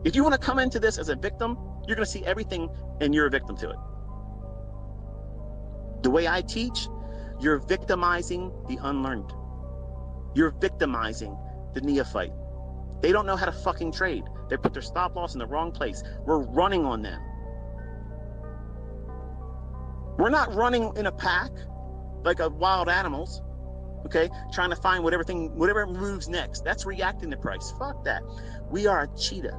If you want to come into this as a victim, you're going to see everything and you're a victim to it. The way I teach, you're victimizing the unlearned. You're victimizing the neophyte. They don't know how to fucking trade. They put their stop loss in the wrong place. We're running on them. We're not running in a pack like a wild animals, okay? Trying to find whatever moves next. That's reacting to price. Fuck that. We are a cheetah.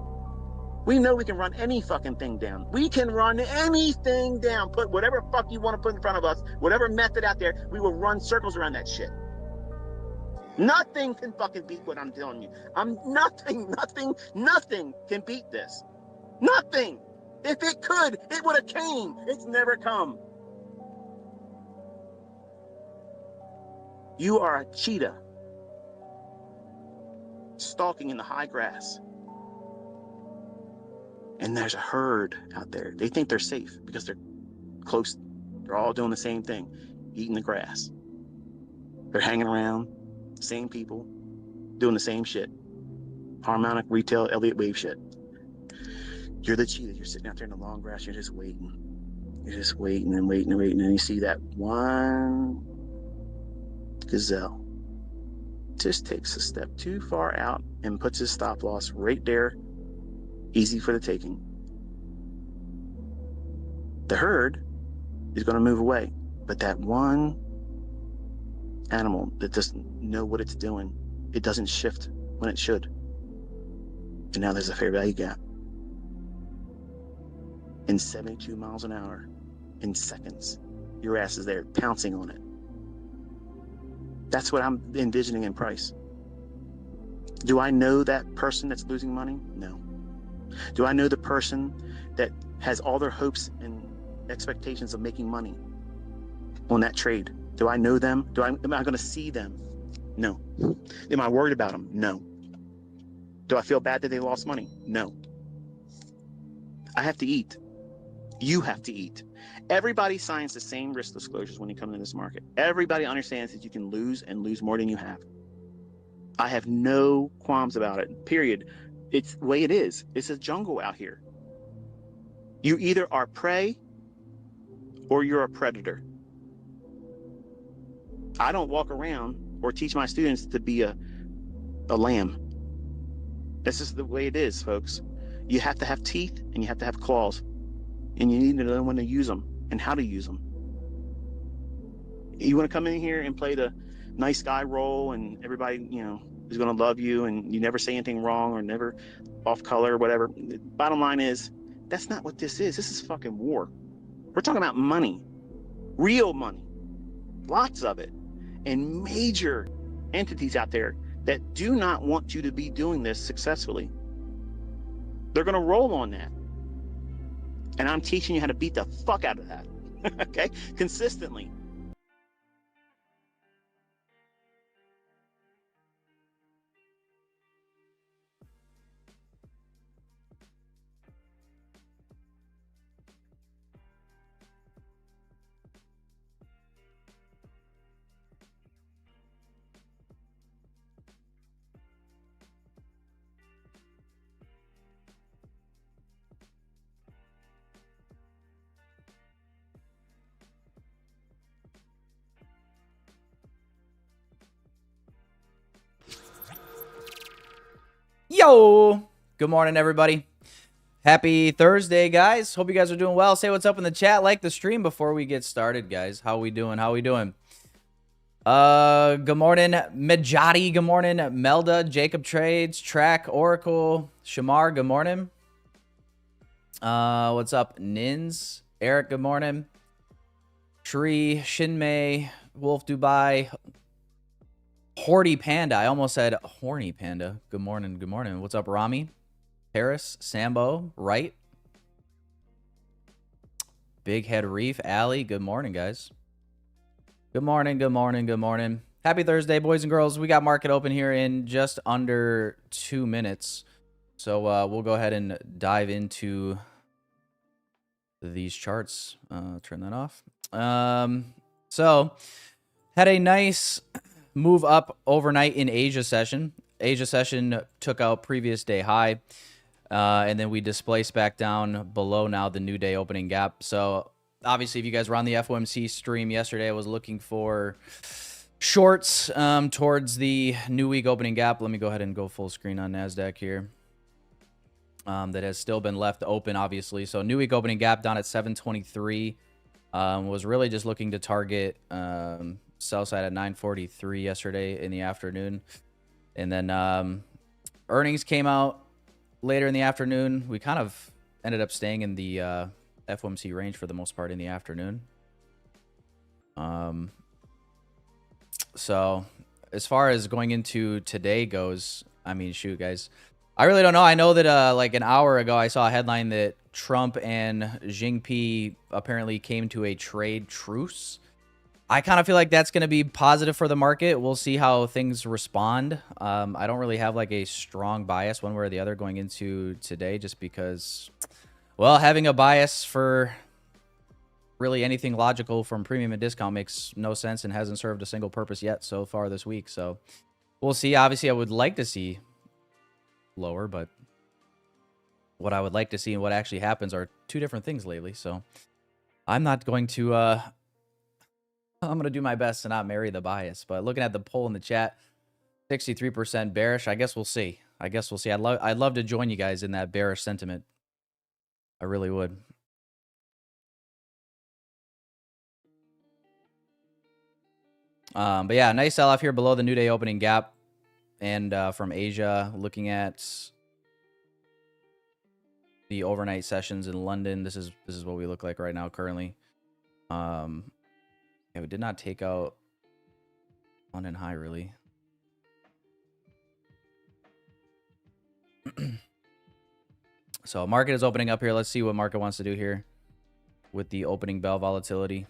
We know we can run any fucking thing down. We can run anything down. Put whatever fuck you want to put in front of us, whatever method out there, we will run circles around that shit. Nothing can fucking beat what I'm telling you. Nothing can beat this. Nothing. If it could, it would have came. It's never come. You are a cheetah stalking in the high grass. And there's a herd out there. They think they're safe because they're close. They're all doing the same thing, eating the grass. They're hanging around, same people, doing the same shit. Harmonic, retail, Elliott wave shit. You're the cheetah. You're sitting out there in the long grass. You're just waiting. You're just waiting and waiting and waiting. And you see that one gazelle just takes a step too far out and puts his stop loss right there. Easy for the taking. The herd is going to move away, but that one animal that doesn't know what it's doing, it doesn't shift when it should. And now there's a fair value gap. In 72 miles an hour, in seconds, your ass is there pouncing on it. That's what I'm envisioning in price. Do I know that person that's losing money? No. Do I know the person that has all their hopes and expectations of making money on that trade? Do I know them? Am I going to see them? No. Am I worried about them? No. Do I feel bad that they lost money? No. I have to eat. You have to eat. Everybody signs the same risk disclosures when you come into this market. Everybody understands that you can lose and lose more than you have. I have no qualms about it, period. It's the way it is. It's a jungle out here. You either are prey or you're a predator. I don't walk around or teach my students to be a lamb. This is the way it is, folks. You have to have teeth and you have to have claws. And you need to know when to use them and how to use them. You want to come in here and play the nice guy role and everybody, is going to love you and you never say anything wrong or never off color or whatever. Bottom line is, that's not what this is. This is fucking war. We're talking about money, real money, lots of it, and major entities out there that do not want you to be doing this successfully. They're going to roll on that. And I'm teaching you how to beat the fuck out of that, okay? Consistently. Yo! Good morning, everybody. Happy Thursday, guys. Hope you guys are doing well. Say what's up in the chat. Like the stream before we get started, guys. How we doing? Good morning, Majati. Good morning, Melda. Jacob Trades. Track. Oracle. Shamar. Good morning. What's up, Nins? Eric. Good morning. Shri. Shinmei. Wolf Dubai. Horty Panda. I almost said horny panda. Good morning. Good morning. What's up, Rami? Harris. Sambo. Right. Big Head Reef. Allie. Good morning, guys. Good morning. Good morning. Good morning. Happy Thursday, boys and girls. We got market open here in just under 2 minutes. So we'll go ahead and dive into these charts. Turn that off. So had a nice move up overnight in Asia session. Asia session took out previous day high. And then we displace back down below now the new day opening gap. So obviously, if you guys were on the FOMC stream yesterday, I was looking for shorts towards the new week opening gap. Let me go ahead and go full screen on NASDAQ here. That has still been left open, obviously. So new week opening gap down at 723. Was really just looking to target sell side at 943 yesterday in the afternoon. And then earnings came out later in the afternoon. We kind of ended up staying in the FOMC range for the most part in the afternoon. So as far as going into today goes, I mean, shoot, guys, I really don't know. I know that like an hour ago, I saw a headline that Trump and Jinping apparently came to a trade truce. I kind of feel like that's going to be positive for the market. We'll see how things respond. I don't really have like a strong bias one way or the other going into today, just because, well, having a bias for really anything logical from premium and discount makes no sense and hasn't served a single purpose yet so far this week. So we'll see. Obviously, I would like to see lower, but what I would like to see and what actually happens are two different things lately. So I'm not going to I'm going to do my best to not marry the bias. But looking at the poll in the chat, 63% bearish. I guess we'll see. I'd love to join you guys in that bearish sentiment. I really would. But yeah, nice sell off here below the new day opening gap. And from Asia, looking at the overnight sessions in London, this is what we look like right now currently. Yeah, we did not take out London high really. So market is opening up here. Let's see what market wants to do here with the opening bell volatility.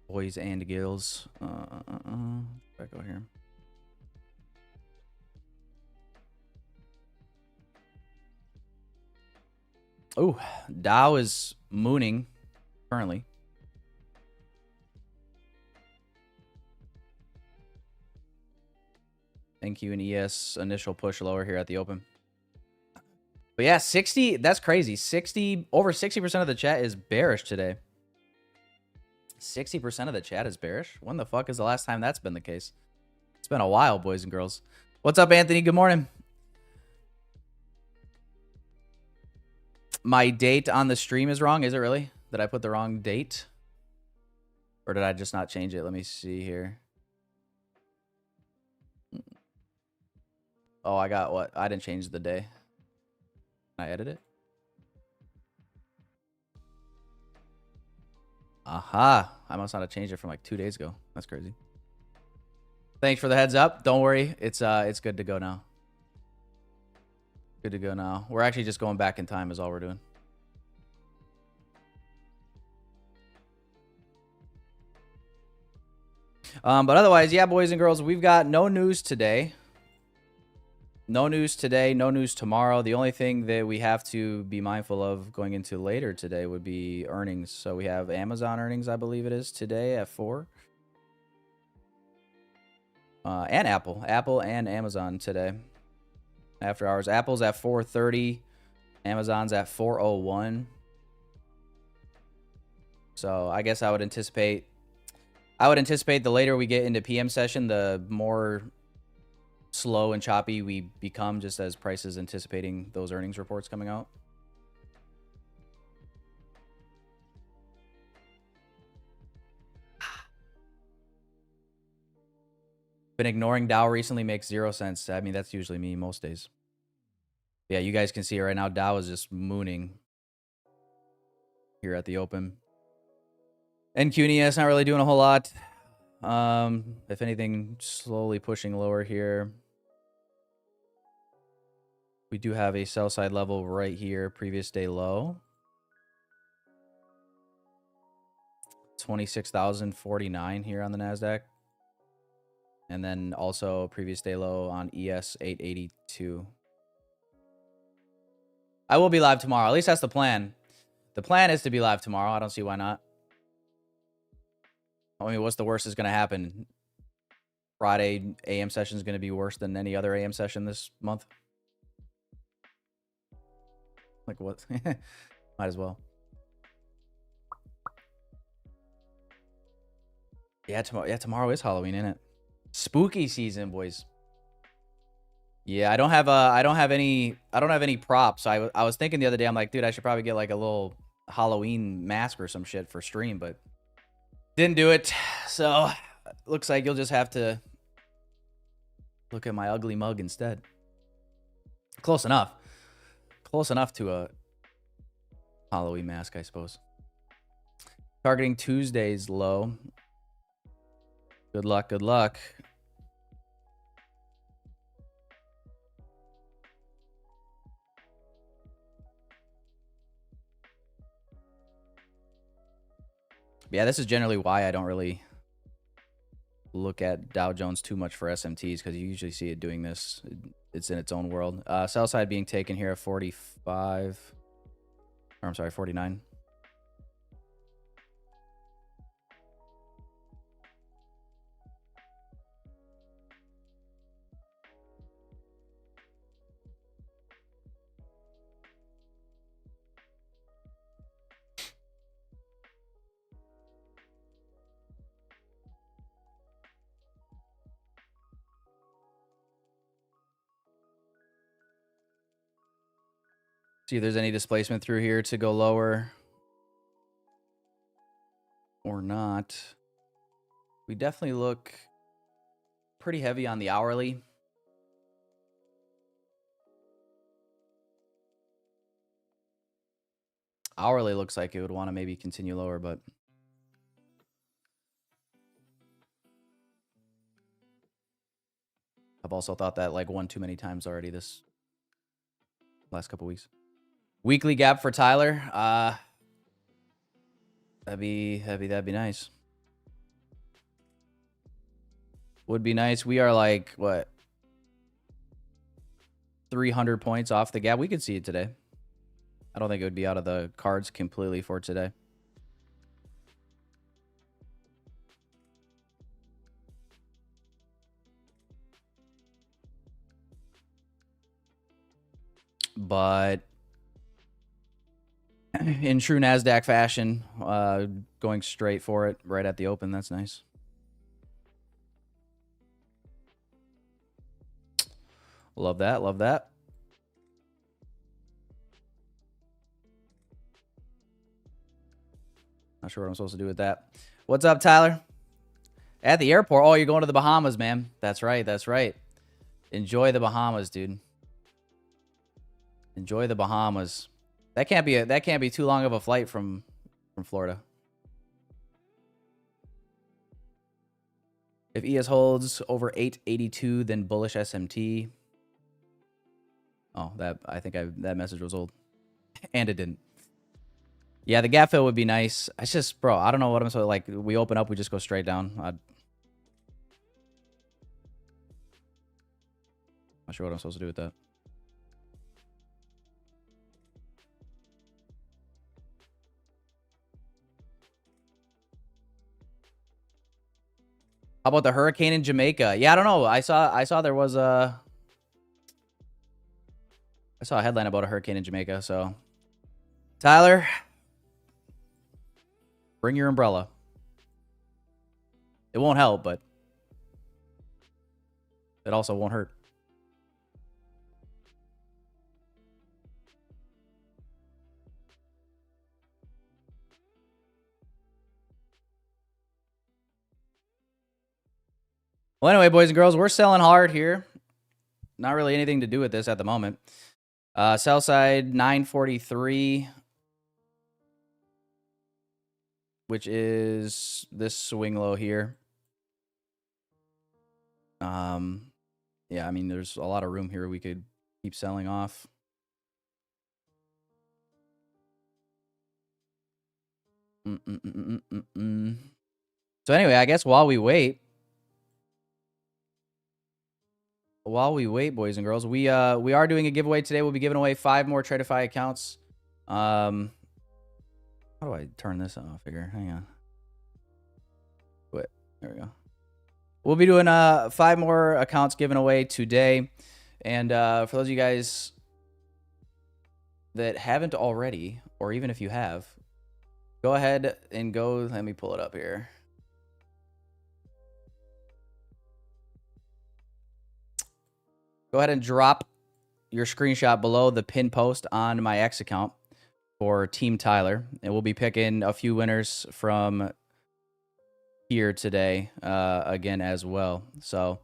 Boys and girls. Back over here. Oh, Dow is mooning currently. NQ and ES initial push lower here at the open. But yeah, 60, that's crazy. Over 60% of the chat is bearish today. 60% of the chat is bearish. When the fuck is the last time that's been the case? It's been a while, boys and girls. What's up, Anthony? Good morning. My date on the stream is wrong. Is it really? Did I put the wrong date? Or did I just not change it? Let me see here. Oh, I got what? I didn't change the day. Can I edit it? Aha. I must not have changed it from like 2 days ago. That's crazy. Thanks for the heads up. Don't worry. It's good to go now. Good to go now. We're actually just going back in time is all we're doing. But otherwise, yeah, boys and girls, we've got no news today. No news today, no news tomorrow. The only thing that we have to be mindful of going into later today would be earnings. So we have Amazon earnings, I believe it is, today at 4. And Apple and Amazon today. After hours. Apple's at 4:30. Amazon's at 4:01. So I guess I would anticipate the later we get into PM session, the more slow and choppy we become, just as prices anticipating those earnings reports coming out. Been ignoring Dow recently makes 0 sense. I mean, that's usually me most days. Yeah, you guys can see it right now. Dow is just mooning here at the open. And QNES not really doing a whole lot. If anything, slowly pushing lower here. We do have a sell side level right here, previous day low. 26,049 here on the NASDAQ. And then also previous day low on ES 882. I will be live tomorrow. At least that's the plan. The plan is to be live tomorrow. I don't see why not. I mean, what's the worst is going to happen? Friday AM session is going to be worse than any other AM session this month. Like what? Might as well. Yeah, tomorrow is Halloween, isn't it? Spooky season, boys. Yeah, I don't have any props. I was thinking the other day, I'm like, dude, I should probably get like a little Halloween mask or some shit for stream, but didn't do it. So looks like you'll just have to look at my ugly mug instead. Close enough. Close enough to a Halloween mask, I suppose. Targeting Tuesdays low. Good luck, good luck. Yeah, this is generally why I don't really look at Dow Jones too much for SMTs, because you usually see it doing this. It's in its own world. Sell side being taken here at 45. Or I'm sorry, 49. See if there's any displacement through here to go lower or not. We definitely look pretty heavy on the hourly. Hourly looks like it would want to maybe continue lower, but I've also thought that like one too many times already this last couple weeks. Weekly gap for Tyler. That'd be nice. Would be nice. We are like what, 300 points off the gap. We could see it today. I don't think it would be out of the cards completely for today. But in true NASDAQ fashion, going straight for it right at the open. That's nice. Love that. Love that. Not sure what I'm supposed to do with that. What's up, Tyler? At the airport. Oh, you're going to the Bahamas, man. That's right. That's right. Enjoy the Bahamas, dude. Enjoy the Bahamas. That can't be too long of a flight from Florida. If ES holds over 882, then bullish SMT. Oh, I think that message was old. And it didn't. Yeah, the gap fill would be nice. It's just, bro, I don't know what I'm supposed to, like, we open up, we just go straight down. I'm not sure what I'm supposed to do with that. How about the hurricane in Jamaica? Yeah, I don't know. I saw there was I saw a headline about a hurricane in Jamaica, so Tyler, bring your umbrella. It won't help, but it also won't hurt. Well, anyway, boys and girls, we're selling hard here. Not really anything to do with this at the moment. Sell side 943, which is this swing low here. Yeah, I mean, there's a lot of room here. We could keep selling off. So anyway, I guess while we wait, boys and girls, we are doing a giveaway today. We'll be giving away 5 more Tradeify accounts. How do I turn this off here? Hang on. Quit. There we go. We'll be doing 5 more accounts given away today. And for those of you guys that haven't already, or even if you have, go ahead and go. Let me pull it up here. Go ahead and drop your screenshot below the pin post on my X account for Team Tyler. And we'll be picking a few winners from here today again as well. So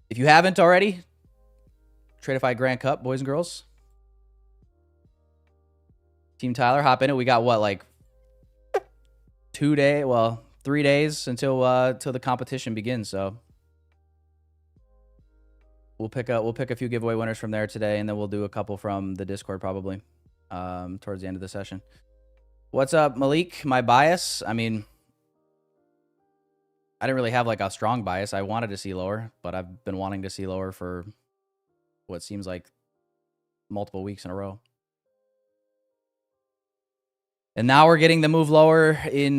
if you haven't already, Tradeify Grand Cup, boys and girls. Team Tyler, hop in it. We got what, like 3 days until the competition begins. So we'll pick a few giveaway winners from there today, and then we'll do a couple from the Discord probably towards the end of the session. What's up, Malik? My bias? I mean, I didn't really have like a strong bias. I wanted to see lower, but I've been wanting to see lower for what seems like multiple weeks in a row. And now we're getting the move lower in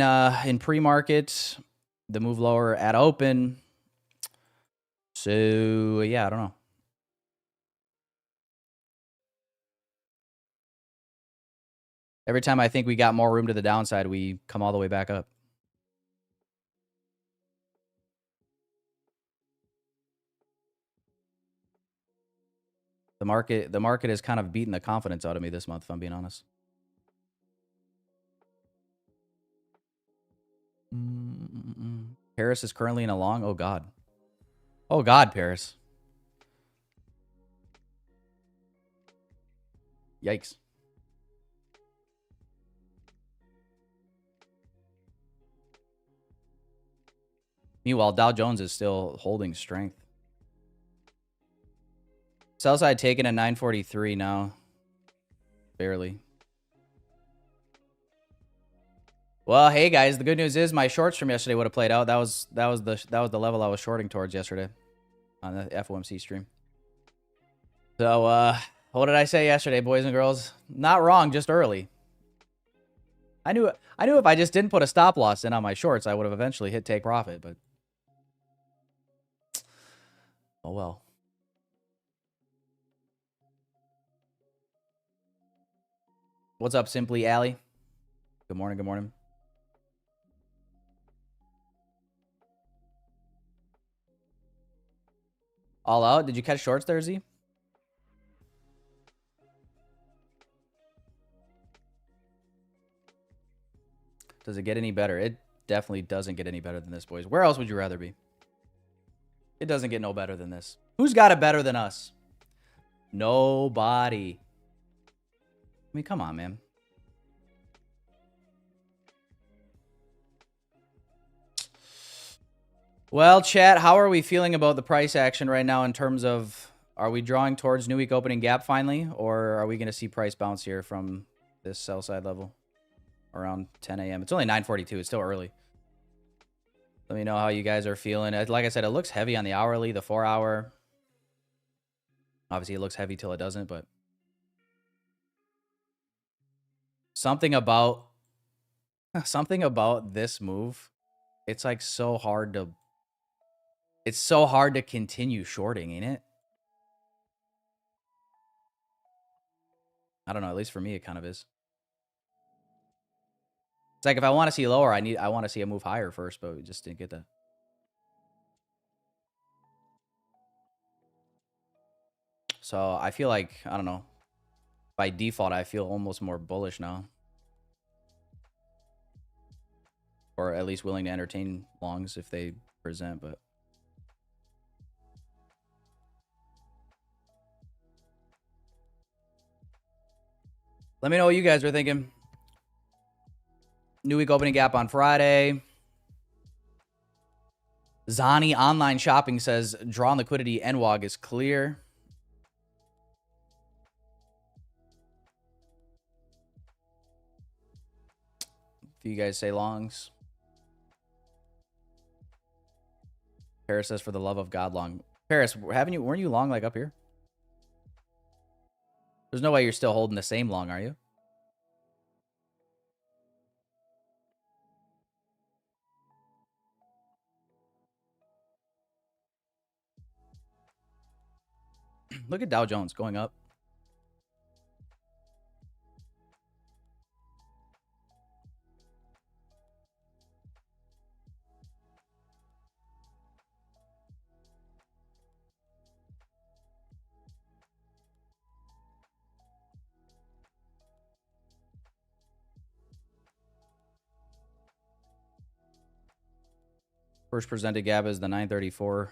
pre-market, the move lower at open. So yeah, I don't know. Every time I think we got more room to the downside, we come all the way back up. The market is kind of beating the confidence out of me this month, if I'm being honest. Paris is currently in a long. Oh God. Oh God, Paris. Yikes. Meanwhile, Dow Jones is still holding strength. Sell side taken at 943 now. Barely. Well, hey guys, the good news is my shorts from yesterday would have played out. That was the level I was shorting towards yesterday on the FOMC stream. So what did I say yesterday, boys and girls? Not wrong, just early. I knew if I just didn't put a stop loss in on my shorts, I would have eventually hit take profit, but oh well. What's up, Simply Allie? Good morning, good morning. All out? Did you catch shorts there, Z? Does it get any better? It definitely doesn't get any better than this, boys. Where else would you rather be? It doesn't get no better than this. Who's got it better than us? Nobody. I mean, come on, man. Well, chat, how are we feeling about the price action right now in terms of, are we drawing towards new week opening gap finally, or are we going to see price bounce here from this sell side level around 10 a.m.? It's only 9:42. It's still early. Let me know how you guys are feeling. Like I said, it looks heavy on the hourly, the 4-hour. Obviously, it looks heavy till it doesn't, but something about this move, it's like so hard to continue shorting, ain't it? I don't know, at least for me it kind of is. It's like if I want to see lower, I want to see a move higher first, but we just didn't get that. So I feel like, I don't know, by default I feel almost more bullish now. Or at least willing to entertain longs if they present, but let me know what you guys are thinking. New week opening gap on Friday. Zani Online Shopping says drawn liquidity NWOG is clear. If you guys say longs. Paris says for the love of God long. Paris, weren't you long like up here? There's no way you're still holding the same long, are you? Look at Dow Jones going up. First presented gap is the 934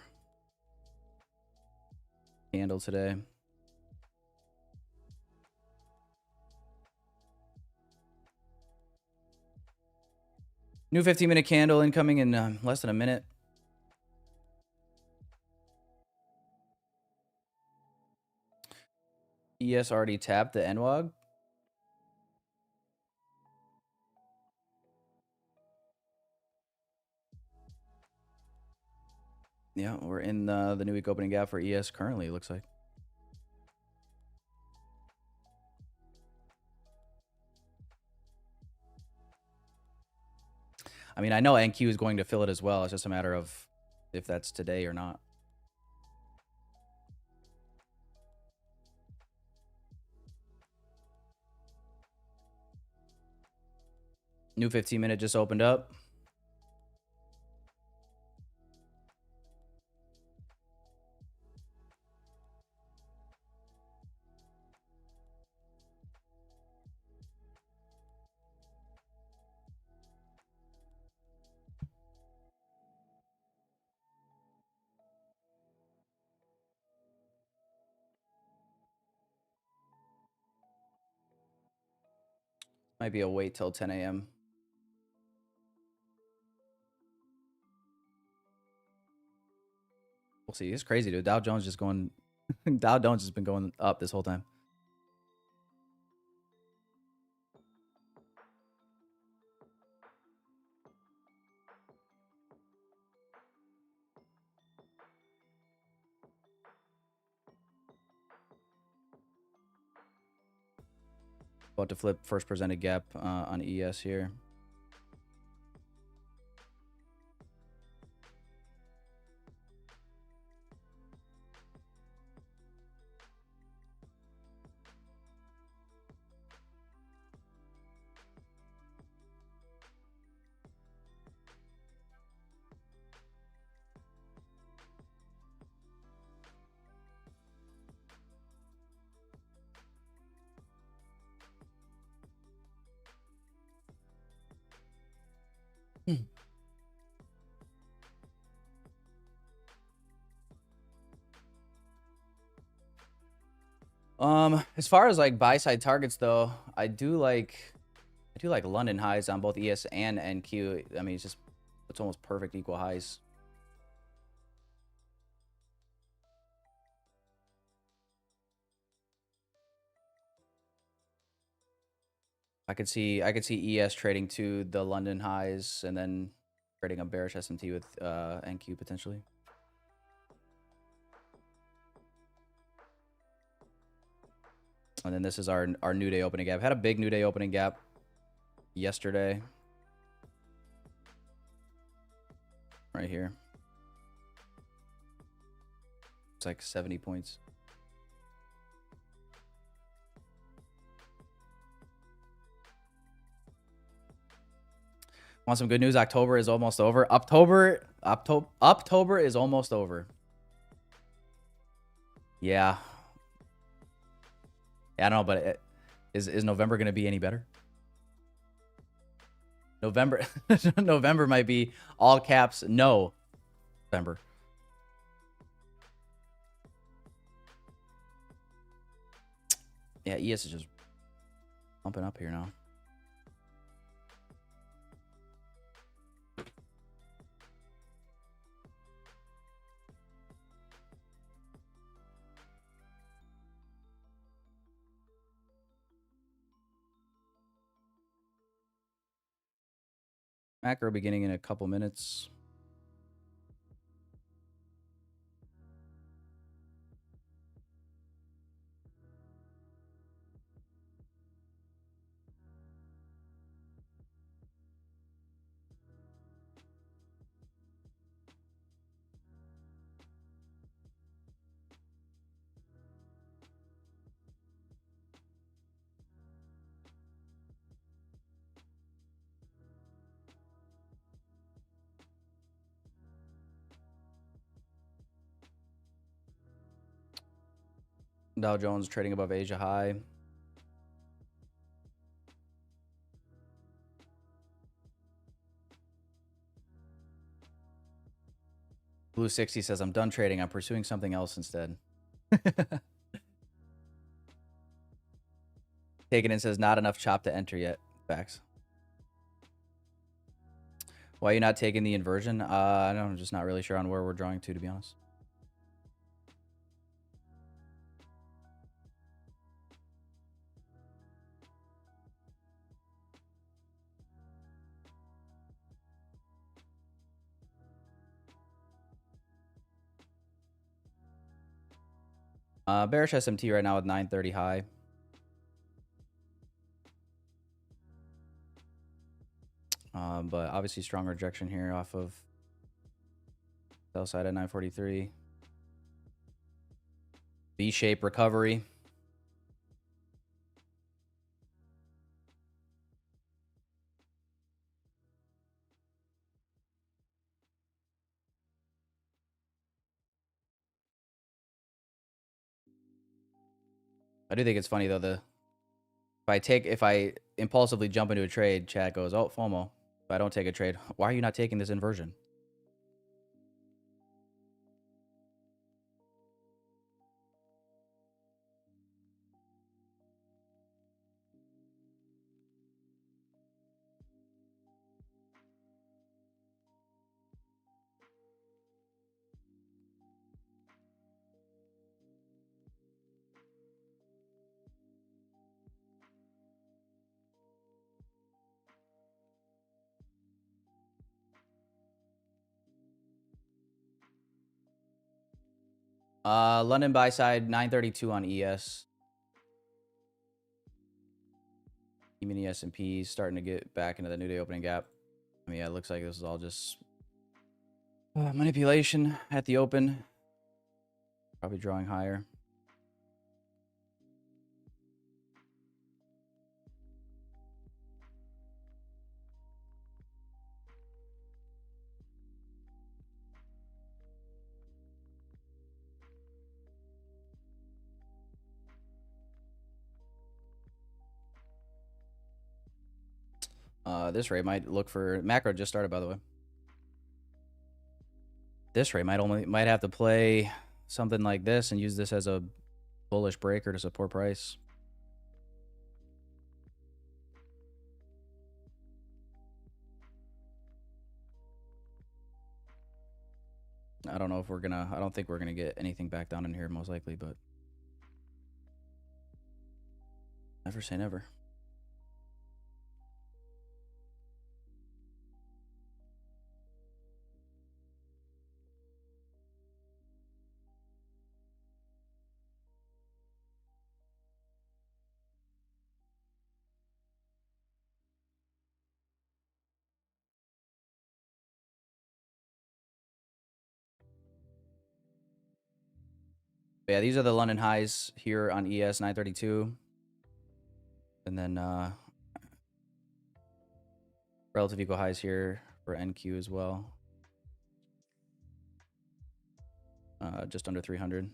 candle today. New 15-minute candle incoming in less than a minute. ES already tapped the NWAG. Yeah, we're in the new week opening gap for ES currently, it looks like. I mean, I know NQ is going to fill it as well. It's just a matter of if that's today or not. New 15-minute just opened up. Might be a wait till 10 a.m. We'll see. It's crazy, dude. Dow Jones just going... Dow Jones has been going up this whole time. About to flip first presented gap on ES here. As far as like buy side targets though, I do like London highs on both ES and NQ. I mean, it's almost perfect equal highs. I could see ES trading to the London highs and then trading a bearish SMT with NQ potentially. And then this is our new day opening gap. Had a big new day opening gap yesterday. Right here. It's like 70 points. Want some good news? October is almost over. October is almost over. Yeah. I don't know, but is November going to be any better? November might be all caps no. November. Yeah, ES is just pumping up here now. Macro beginning in a couple minutes. Dow Jones trading above Asia high. Blue 60 says, I'm done trading. I'm pursuing something else instead. Taken in says, not enough chop to enter yet. Facts. Why are you not taking the inversion? I don't know. I'm just not really sure on where we're drawing to be honest. Bearish SMT right now with 930 high. But obviously strong rejection here off of sell side at 943. V-shape recovery. I do think it's funny though, if I impulsively jump into a trade, chat goes, oh, FOMO. If I don't take a trade, why are you not taking this inversion? London buy side 932 on ES. Even the S&P starting to get back into the new day opening gap. I mean, yeah, it looks like this is all just manipulation at the open. Probably drawing higher. This rate might look for macro just started, by the way. This rate might have to play something like this and use this as a bullish breaker to support price. I don't know if I don't think we're gonna get anything back down in here most likely, but never say never. But yeah, these are the London highs here on ES 932. And then relative equal highs here for NQ as well. Just under 300.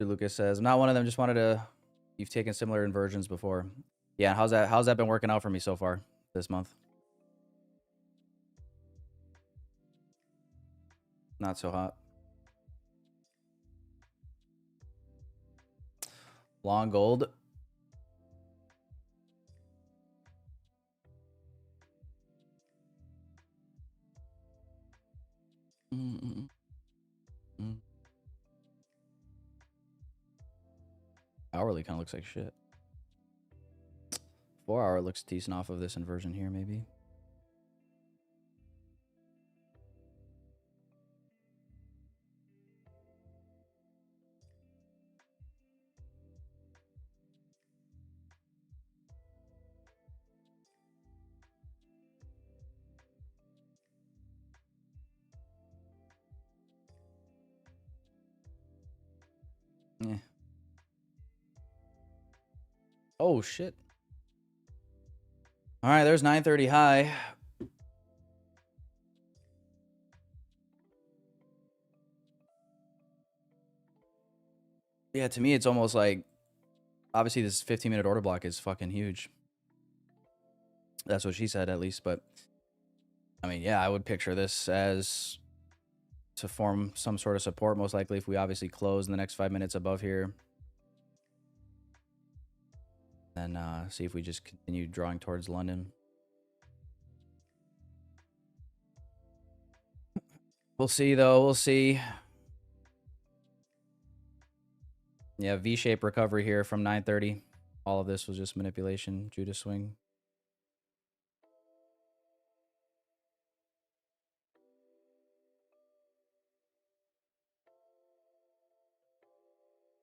Lucas says, I'm not one of them, just wanted to, you've taken similar inversions before. Yeah, how's that been working out for me so far this month? Not so hot. Long gold. Hourly kind of looks like shit. 4 hour looks decent off of this inversion here, maybe. Yeah. Oh, shit. All right, there's 930 high. Yeah, to me, it's almost like, obviously, this 15-minute order block is fucking huge. That's what she said, at least. But, I mean, yeah, I would picture this as to form some sort of support, most likely, if we obviously close in the next 5 minutes above here. Then see if we just continue drawing towards London. We'll see, though. We'll see. Yeah, V-shape recovery here from 930. All of this was just manipulation, Judas swing.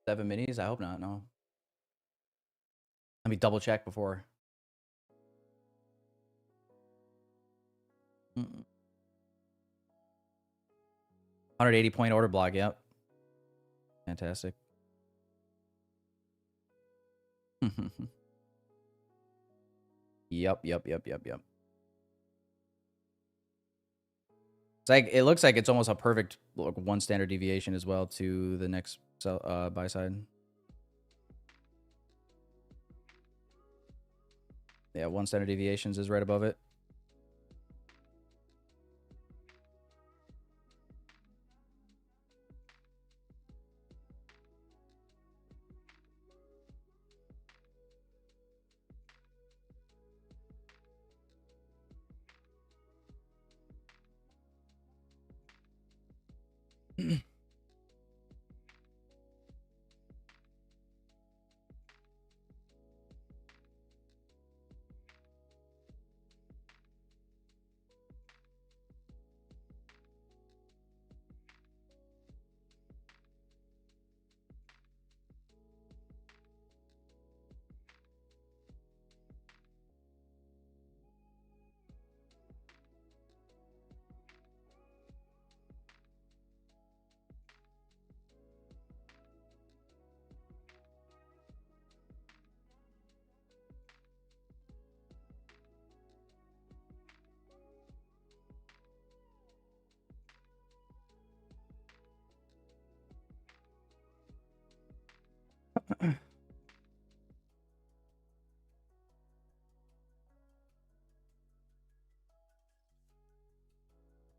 Seven minis? I hope not, no. Let me double check before. 180 point order block, yep. Fantastic. Yep. It's like, it looks like it's almost a perfect one standard deviation as well to the next buy side. Yeah, one standard deviations is right above it.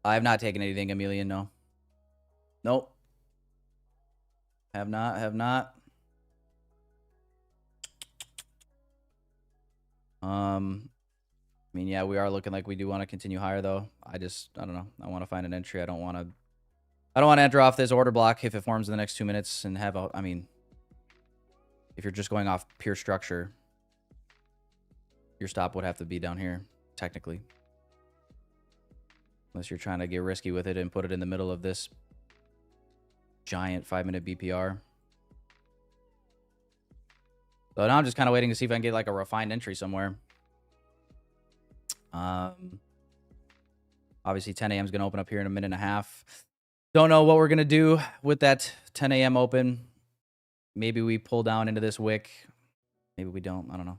I have not taken anything, Emilian, no. Nope. Have not. I mean, yeah, we are looking like we do want to continue higher, though. I don't know. I want to find an entry. I don't want to enter off this order block if it forms in the next 2 minutes and have a, I mean, if you're just going off pure structure, your stop would have to be down here, technically. Unless you're trying to get risky with it and put it in the middle of this giant 5-minute BPR. So now I'm just kind of waiting to see if I can get like a refined entry somewhere. Obviously 10 a.m. is going to open up here in a minute and a half. Don't know what we're going to do with that 10 a.m. open. Maybe we pull down into this wick. Maybe we don't. I don't know.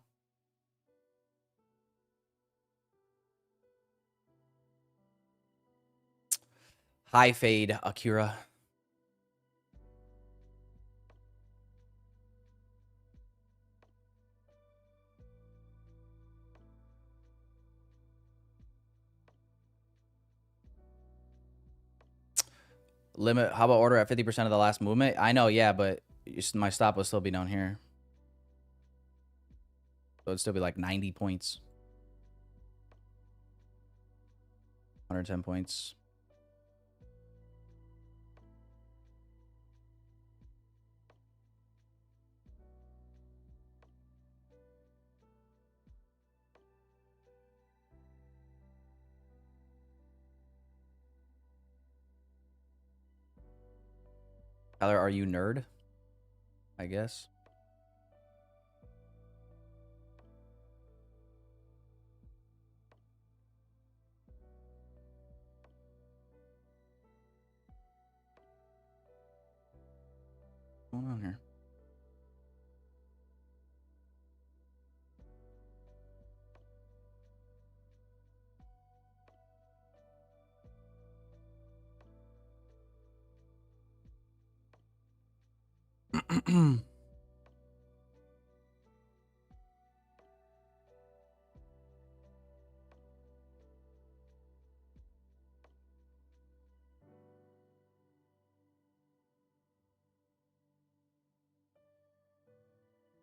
High fade, Akira. Limit, how about order at 50% of the last movement? I know, yeah, but my stop will still be down here. So it'd still be like 90 points. 110 points. Tyler, are you nerd? I guess. What's going on here?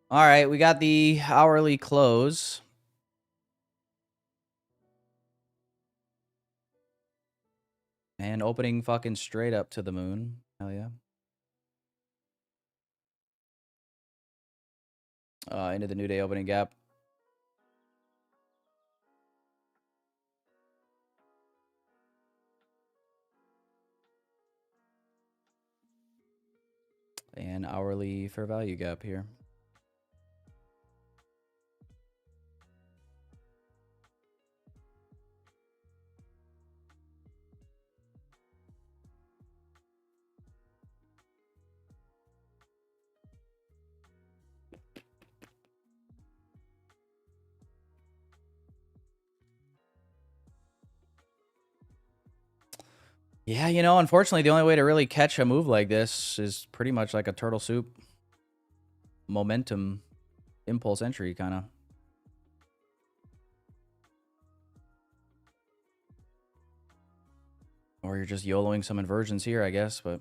All right, we got the hourly close. And opening fucking straight up to the moon. Hell yeah. Into the new day opening gap. And hourly fair value gap here. Yeah, you know, unfortunately, the only way to really catch a move like this is pretty much like a turtle soup momentum impulse entry kind of. Or you're just YOLOing some inversions here, I guess, but...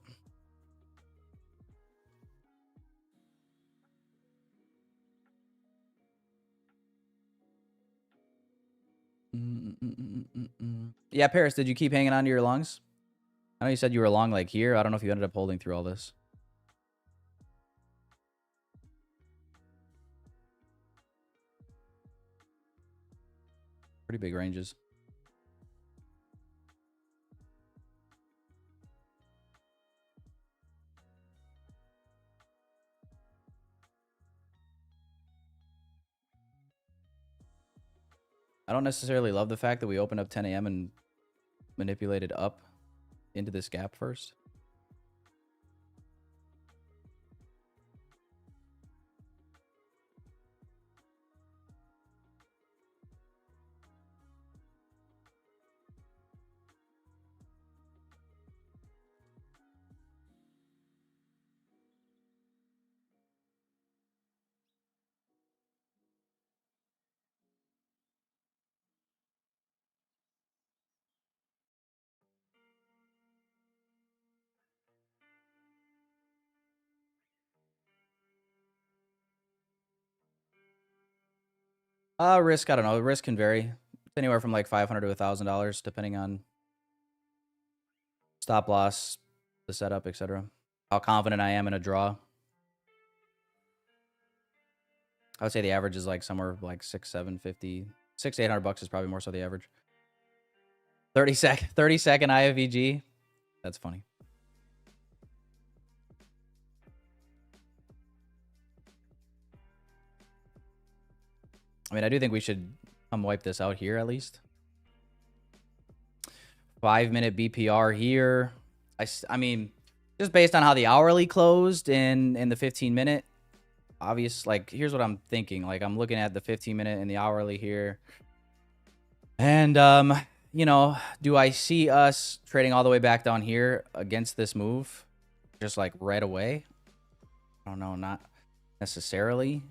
Yeah, Paris, did you keep hanging on to your longs? I know you said you were long like here. I don't know if you ended up holding through all this. Pretty big ranges. I don't necessarily love the fact that we opened up 10 a.m. and manipulated up into this gap first. Risk, I don't know. Risk can vary. It's anywhere from like $500 to $1,000 depending on stop loss, the setup, etc. How confident I am in a draw. I would say the average is like somewhere like 6, 750, 6 to 800 bucks is probably more so the average. 30 second IFVG. That's funny. I mean, I do think we should come wipe this out here at least. 5-minute BPR here. I mean, just based on how the hourly closed in the 15-minute, obvious, like, here's what I'm thinking. Like, I'm looking at the 15-minute and the hourly here. And, you know, do I see us trading all the way back down here against this move? Just, like, right away? I don't know, not necessarily.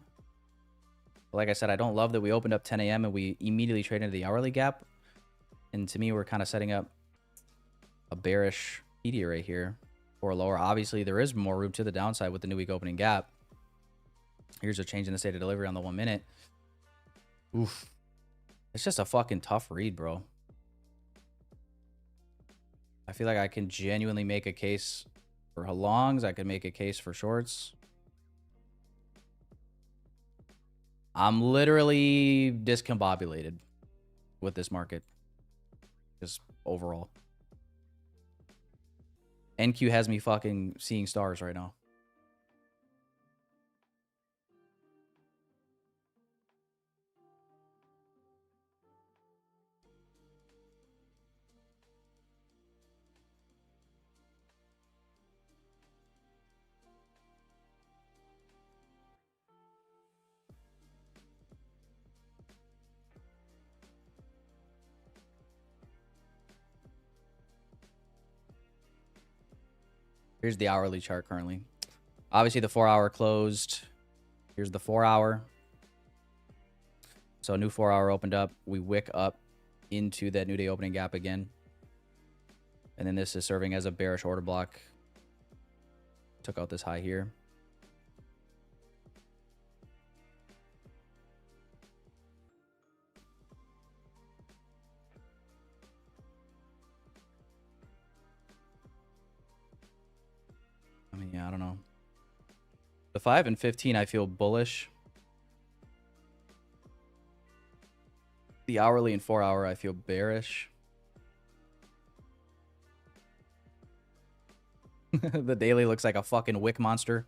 But like I said, I don't love that we opened up 10 a.m. and we immediately traded into the hourly gap. And to me, we're kind of setting up a bearish media right here or lower. Obviously, there is more room to the downside with the new week opening gap. Here's a change in the state of delivery on the 1 minute. Oof. It's just a fucking tough read, bro. I feel like I can genuinely make a case for longs. I could make a case for shorts. I'm literally discombobulated with this market. Just overall. NQ has me fucking seeing stars right now. Here's the hourly chart currently. Obviously, the 4-hour closed. Here's the 4-hour. So, new 4-hour opened up. We wick up into that new day opening gap again. And then this is serving as a bearish order block. Took out this high here. I mean, yeah, I don't know. The 5 and 15, I feel bullish. The hourly and 4-hour, I feel bearish. The daily looks like a fucking wick monster.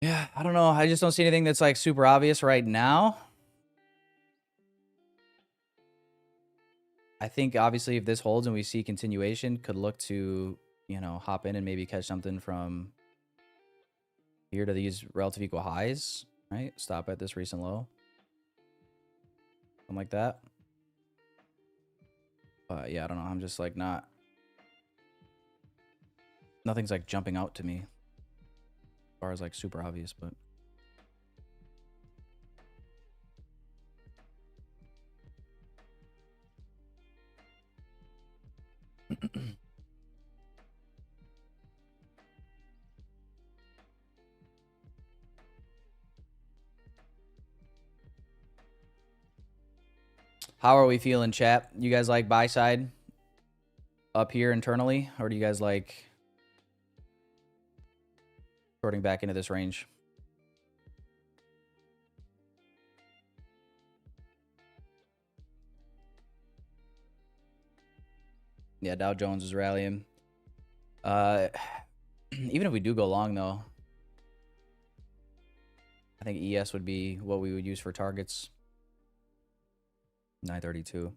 Yeah, I don't know. I just don't see anything that's like super obvious right now. I think obviously if this holds and we see continuation, could look to, you know, hop in and maybe catch something from here to these relative equal highs, right? Stop at this recent low. Something like that. But yeah, I don't know. I'm just like nothing's like jumping out to me as far as like super obvious, but how are we feeling, chat? You guys like buy side up here internally, or do you guys like shorting back into this range? Yeah, Dow Jones is rallying. Even if we do go long, though, I think ES would be what we would use for targets. 932.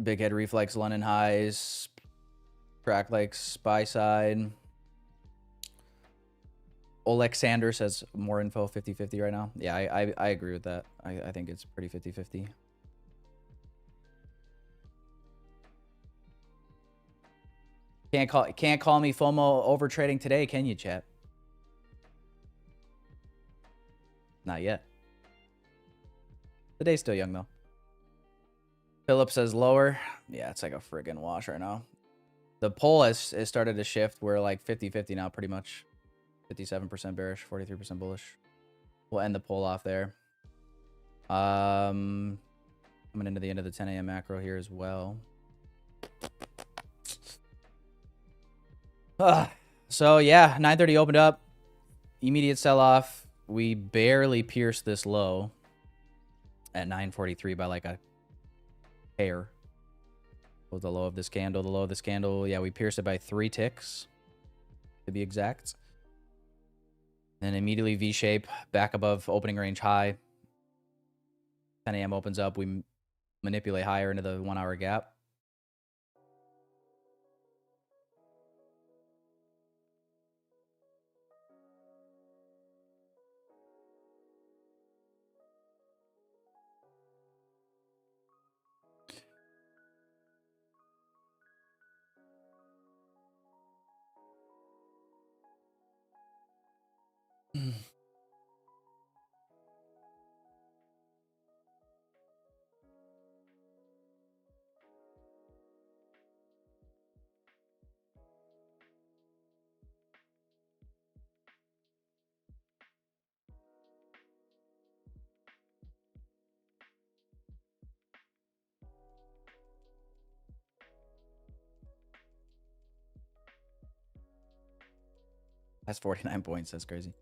Big head reflex, London highs. Crack Lakes, buy side. Alexander says more info 50-50 right now. Yeah, I agree with that. I think it's pretty 50-50. Can't call me FOMO over trading today, can you, chat? Not yet. The day's still young though. Philip says lower. Yeah, it's like a friggin' wash right now. The poll has started to shift. We're like 50-50 now, pretty much. 57% bearish, 43% bullish. We'll end the poll off there. Coming into the end of the 10 a.m. macro here as well. So yeah, 9:30 opened up. Immediate sell-off. We barely pierced this low at 9:43 by like a hair. What was the low of this candle? The low of this candle, yeah, we pierced it by 3 ticks, to be exact. Then immediately V-shape, back above opening range high. 10 a.m. opens up. We manipulate higher into the 1-hour gap. That's 49 points. That's crazy.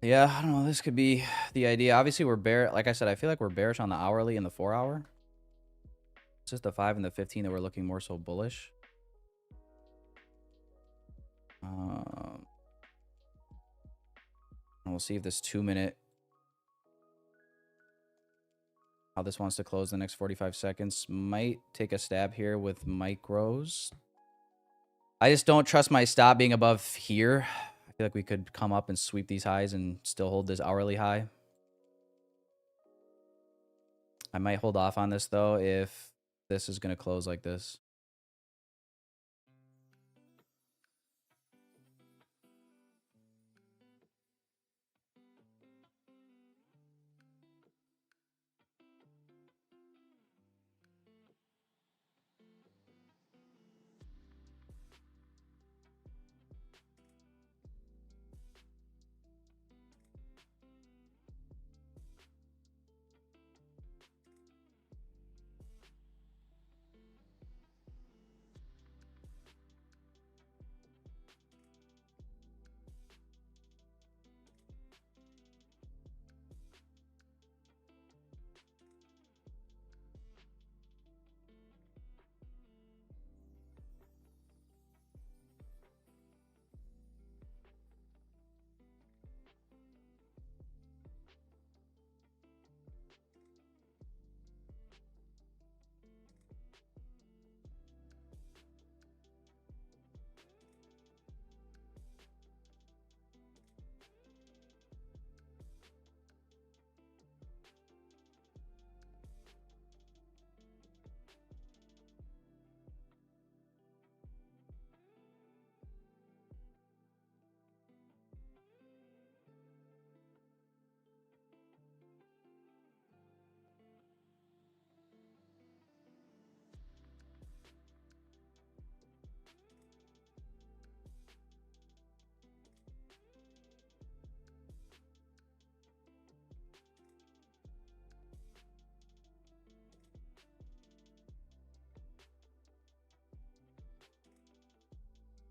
Yeah, I don't know. This could be the idea. Obviously, we're bear. Like I said, I feel like we're bearish on the hourly and the 4 hour. It's just the 5 and the 15 that we're looking more so bullish. We'll see if this 2-minute, how this wants to close the next 45 seconds. Might take a stab here with micros. I just don't trust my stop being above here. I feel like we could come up and sweep these highs and still hold this hourly high. I might hold off on this, though, if this is going to close like this.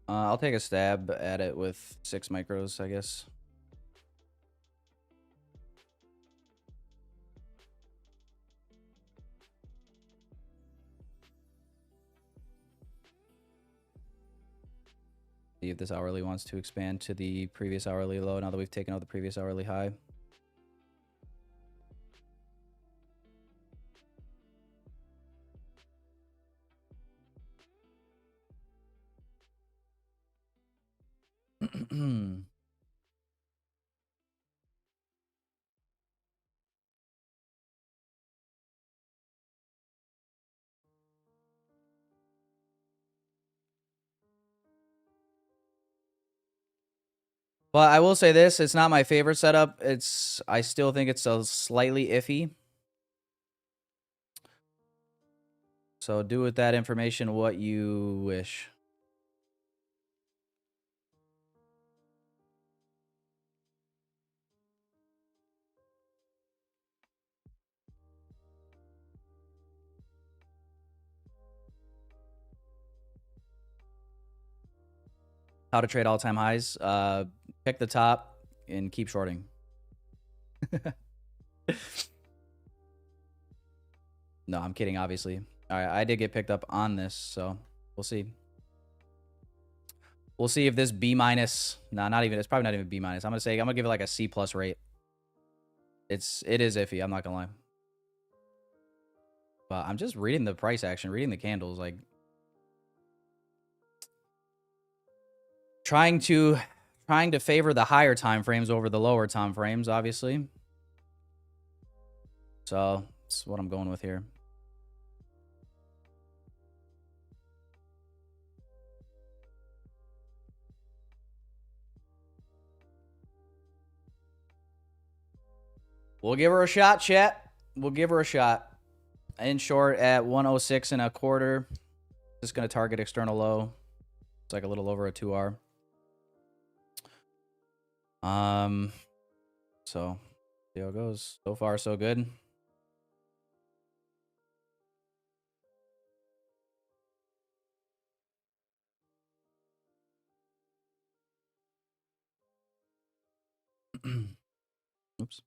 I'll take a stab at it with 6 micros, I guess. See if this hourly wants to expand to the previous hourly low now that we've taken out the previous hourly high. Well, I will say this, it's not my favorite setup. I still think it's a slightly iffy. So do with that information what you wish. How to trade all-time highs. Pick the top and keep shorting. No, I'm kidding, obviously. All right, I did get picked up on this, so we'll see. We'll see if this B minus. No, not even. It's probably not even B minus. I'm gonna give it like a C plus rate. It is iffy. I'm not gonna lie. But I'm just reading the price action, reading the candles, like trying to favor the higher time frames over the lower time frames, obviously. So that's what I'm going with here. We'll give her a shot, chat. We'll give her a shot. In short, at 106.25. Just going to target external low. It's like a little over a 2R. So, see how it goes. So far, so good. Oops.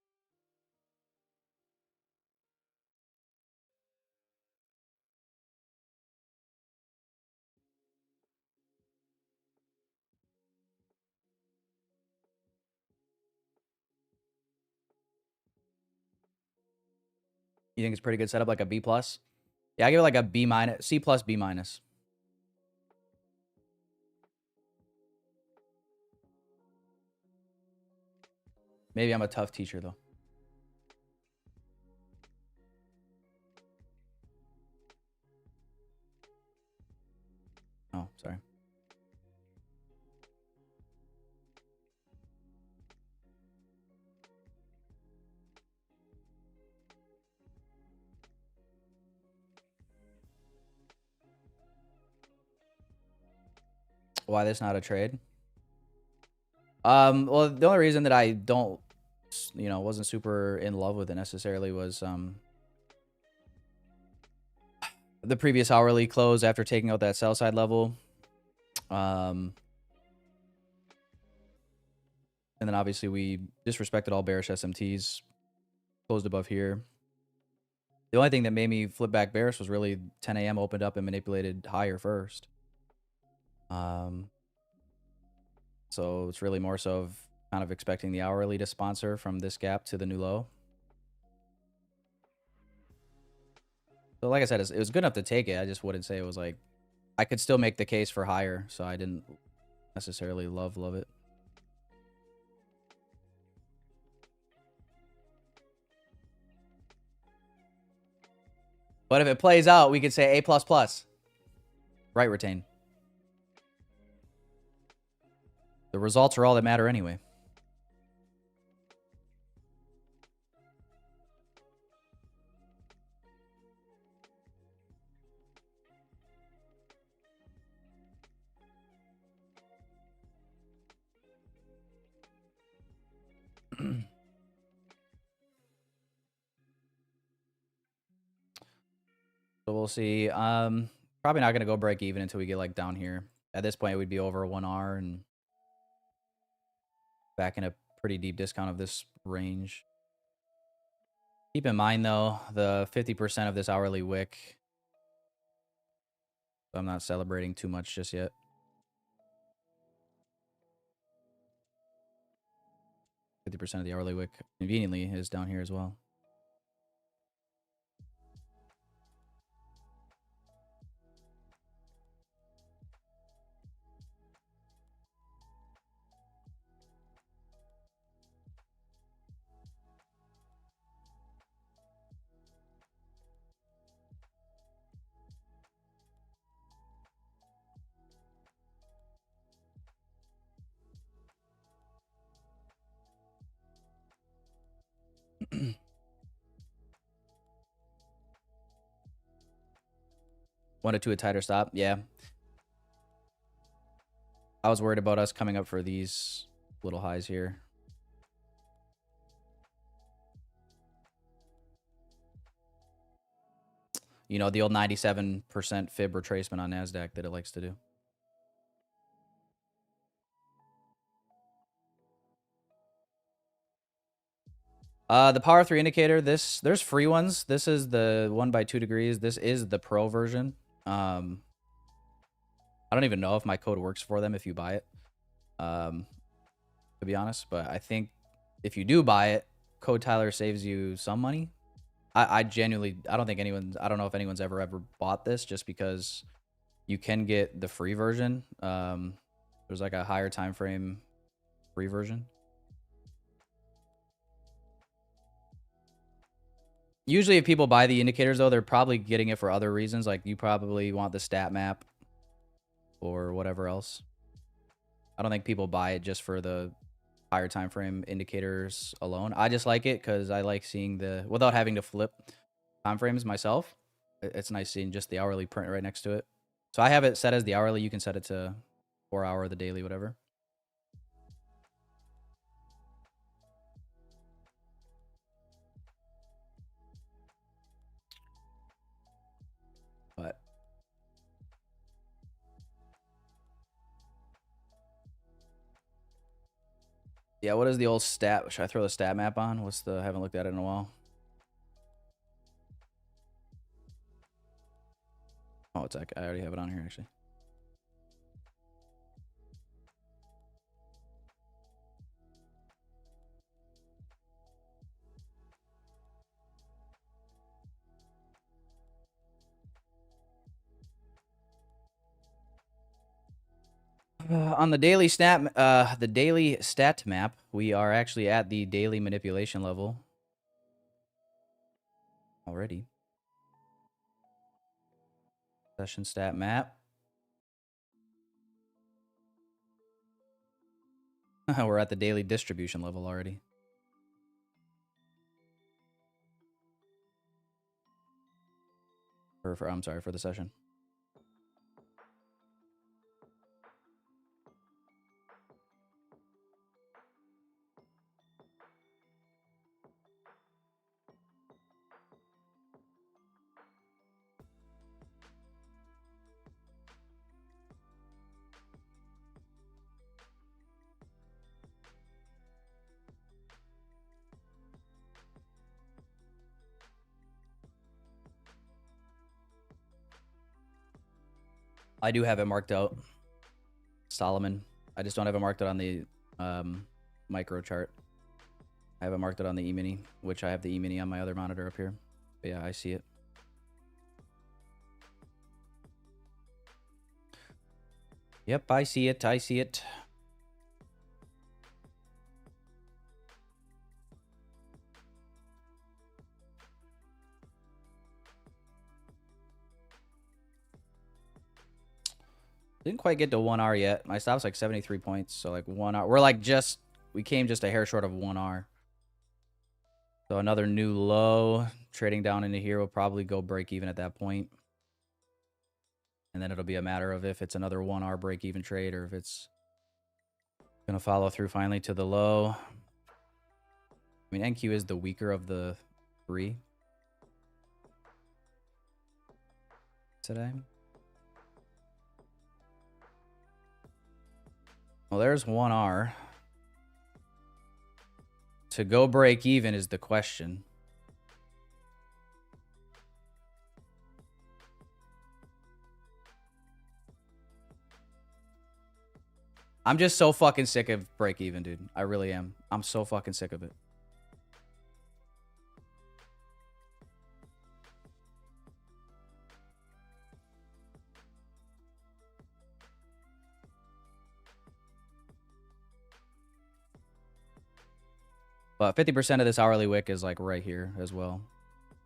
You think it's pretty good setup, like a B plus? Yeah, I give it like a B minus, C plus, B minus. Maybe I'm a tough teacher though. Oh, sorry. Why this not a trade? Well, the only reason that I don't, wasn't super in love with it necessarily was the previous hourly close after taking out that sell side level. And then obviously we disrespected all bearish SMTs, closed above here. The only thing that made me flip back bearish was really 10 a.m. opened up and manipulated higher first. So it's really more so of kind of expecting the hourly to sponsor from this gap to the new low. So like I said, it was good enough to take it. I just wouldn't say it was like, I could still make the case for higher. So I didn't necessarily love it. But if it plays out, we could say A++. Right retain. The results are all that matter anyway. So we'll see. Probably not going to go break even until we get like down here. At this point, it would be over 1R and back in a pretty deep discount of this range. Keep in mind, though, the 50% of this hourly wick. So I'm not celebrating too much just yet. %50 of the hourly wick conveniently is down here as well. Wanted to a tighter stop. Yeah. I was worried about us coming up for these little highs here. You know, the old 97% fib retracement on NASDAQ that it likes to do. The power 3 indicator, there's free ones. This is the 1 by 2 degrees. This is the pro version. I don't even know if my code works for them if you buy it, to be honest. But I think if you do buy it, Code Tyler saves you some money. I genuinely, I don't know if anyone's ever bought this, just because you can get the free version. There's like a higher time frame free version. Usually if people buy the indicators, though, they're probably getting it for other reasons. Like, you probably want the stat map or whatever else. I don't think people buy it just for the higher time frame indicators alone. I just like it because I like seeing without having to flip time frames myself. It's nice seeing just the hourly print right next to it. So I have it set as the hourly. You can set it to 4 hour, the daily, whatever. But yeah, what is the old stat? Should I throw the stat map on? I haven't looked at it in a while. Oh, I already have it on here, actually. On the daily stat map, we are actually at the daily manipulation level already. Session stat map. We're at the daily distribution level already. I'm sorry, for the session. I do have it marked out. Solomon. I just don't have it marked out on the micro chart. I have it marked out on the E-mini, which I have the E-mini on my other monitor up here. But yeah, I see it. Yep, I see it. I see it. Didn't quite get to 1 R yet. My stop's like 73 points, so like 1 R. We came just a hair short of 1 R. So another new low. Trading down into here will probably go break even at that point. And then it'll be a matter of if it's another 1 R break even trade or if it's going to follow through finally to the low. I mean, NQ is the weaker of the 3 today. Well, there's 1 R. To go break even is the question. I'm just so fucking sick of break even, dude. I really am. I'm so fucking sick of it. But 50% of this hourly wick is like right here as well.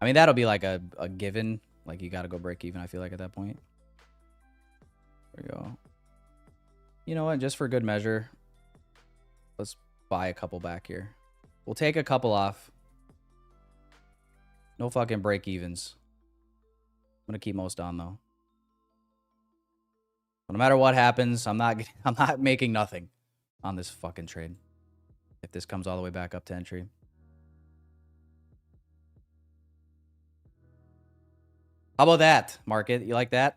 I mean, that'll be like a given. Like, you got to go break even, I feel like, at that point. There we go. You know what? Just for good measure, let's buy a couple back here. We'll take a couple off. No fucking break evens. I'm going to keep most on, though. But no matter what happens, I'm not making nothing on this fucking trade. If this comes all the way back up to entry. How about that, market? You like that?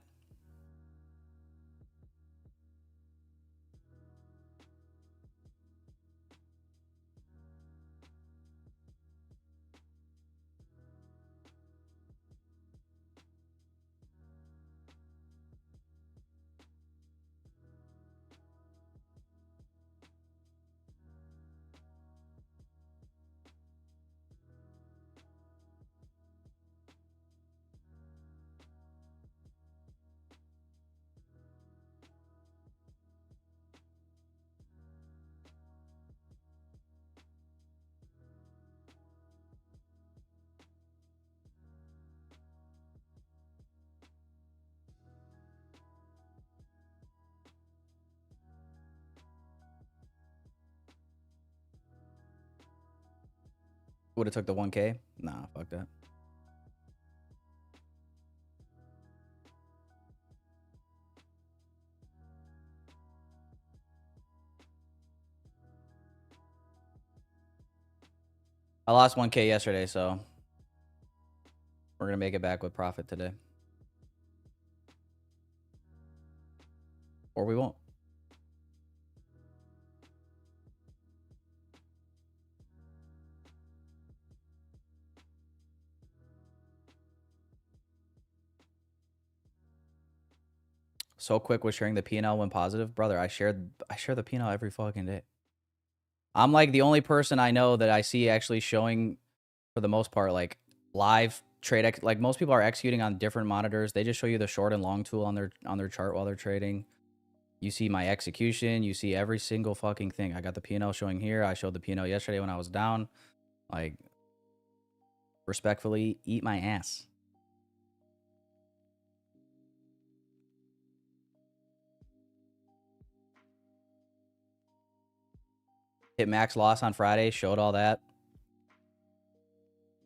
Would have took the 1K? Nah, fuck that. I lost 1K yesterday, so we're going to make it back with profit today. Or we won't. So quick with sharing the P&L when positive. Brother, I share the P&L every fucking day. I'm like the only person I know that I see actually showing, for the most part, like live trade. Like most people are executing on different monitors. They just show you the short and long tool on their chart while they're trading. You see my execution. You see every single fucking thing. I got the P&L showing here. I showed the P&L yesterday when I was down. Like, respectfully, eat my ass. Hit max loss on Friday. Showed all that.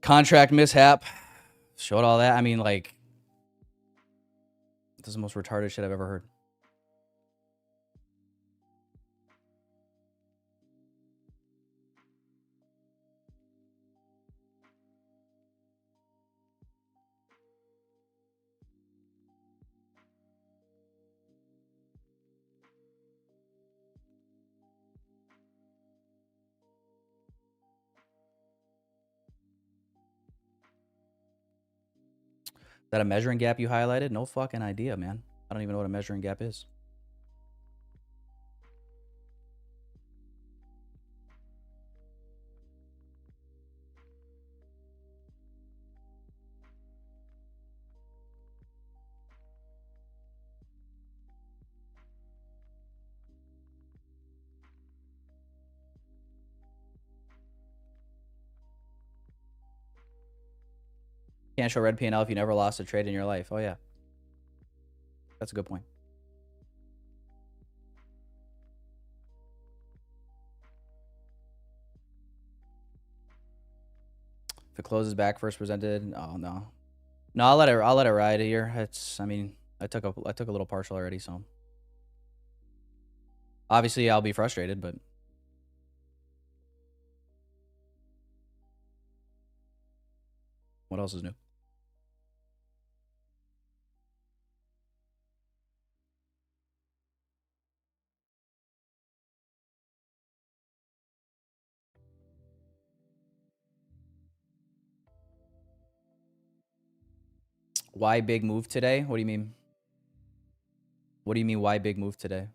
Contract mishap. Showed all that. I mean, like, this is the most retarded shit I've ever heard. Is that a measuring gap you highlighted? No fucking idea, man. I don't even know what a measuring gap is. Can't show red P&L if you never lost a trade in your life. Oh, yeah. That's a good point. If it closes back first presented, oh no. No, I'll let it ride here. It's, I mean, I took a little partial already, so obviously I'll be frustrated, but what else is new? Why big move today? What do you mean? What do you mean why big move today?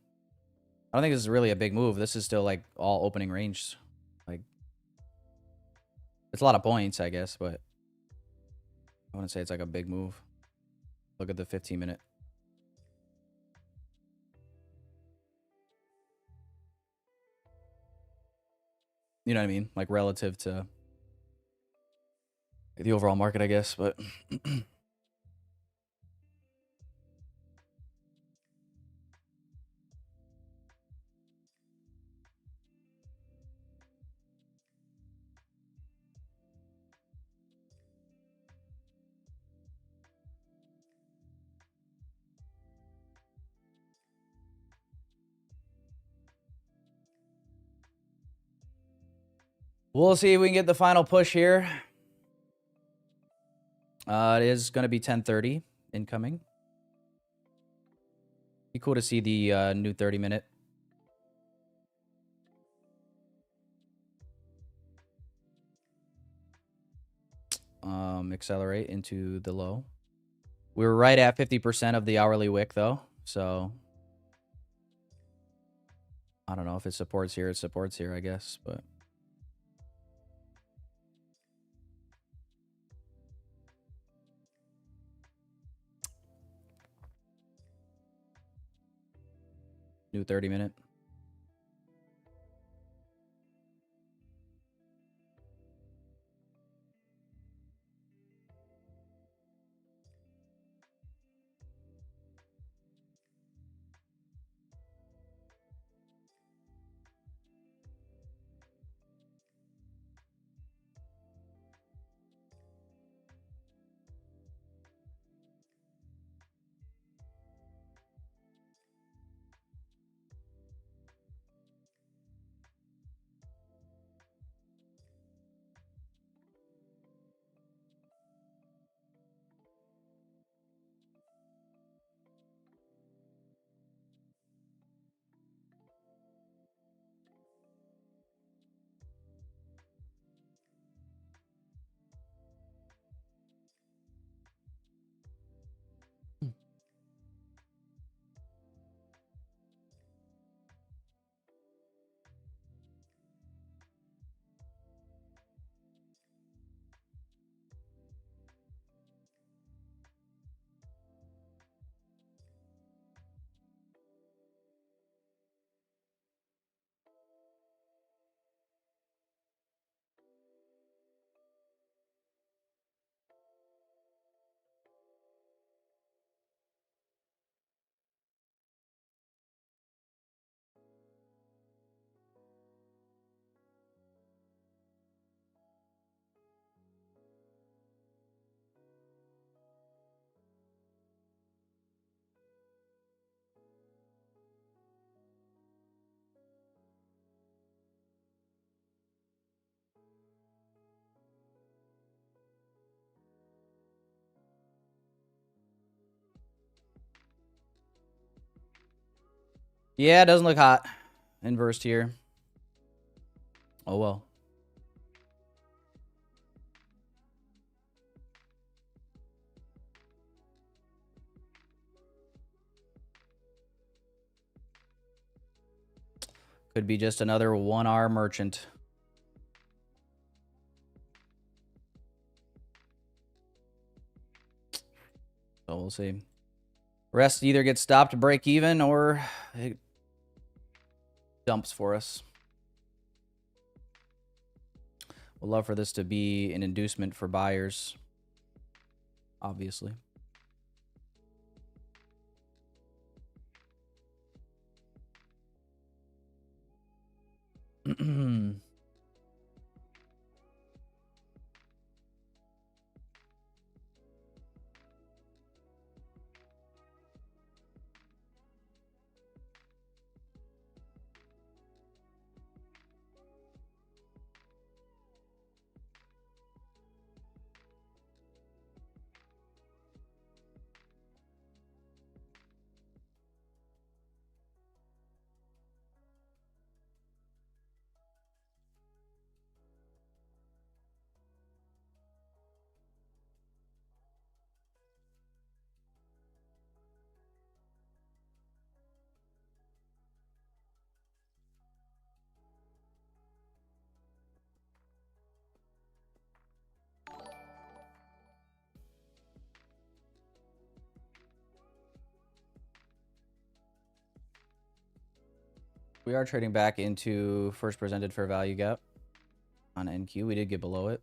I don't think this is really a big move. This is still like all opening range. Like, it's a lot of points, I guess, but I wouldn't say it's like a big move. Look at the 15-minute. You know what I mean? Like relative to the overall market, I guess, but we'll see if we can get the final push here. It is going to be 10:30 incoming. Be cool to see the new 30-minute. Accelerate into the low. We were right at 50% of the hourly wick, though. So I don't know if it supports here. It supports here, I guess. But new 30-minute. Yeah, it doesn't look hot. Inversed here. Oh, well. Could be just another 1R merchant. So we'll see. Rest either gets stopped to break even or it dumps for us. We'd love for this to be an inducement for buyers, obviously. We are trading back into first presented fair value gap on NQ. We did get below it.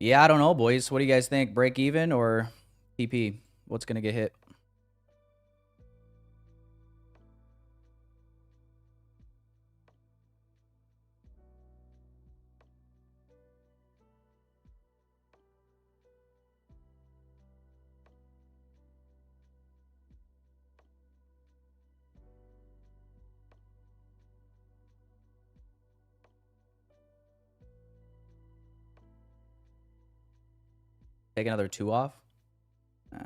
Yeah, I don't know, boys. What do you guys think? Break even or PP? What's going to get hit? Take another 2 off? Nah.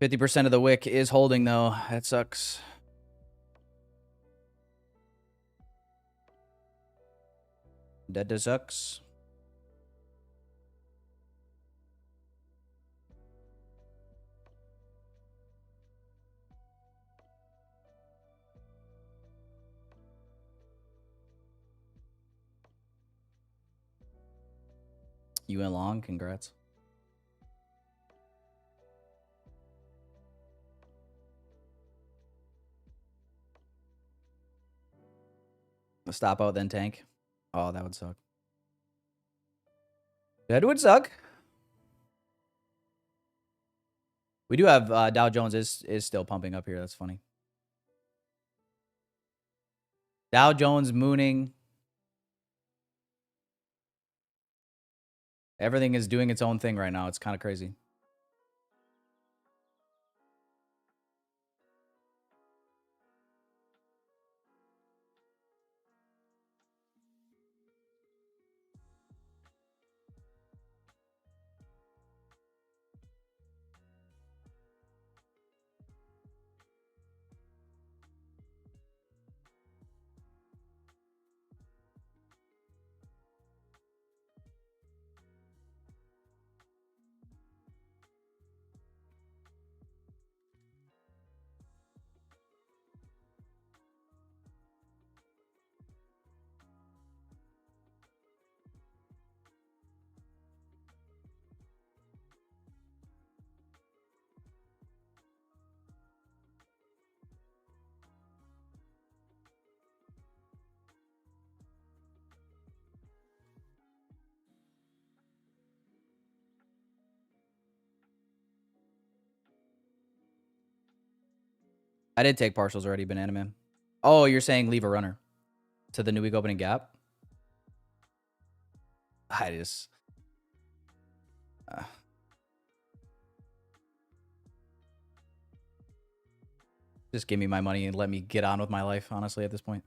%50 of the wick is holding, though. That sucks. That sucks. You went long. Congrats. Stop out, then tank. Oh, that would suck. That would suck. We do have Dow Jones is still pumping up here. That's funny. Dow Jones mooning. Everything is doing its own thing right now. It's kind of crazy. I did take partials already, Banana Man. Oh, you're saying leave a runner to the new week opening gap? I just... just give me my money and let me get on with my life, honestly, at this point.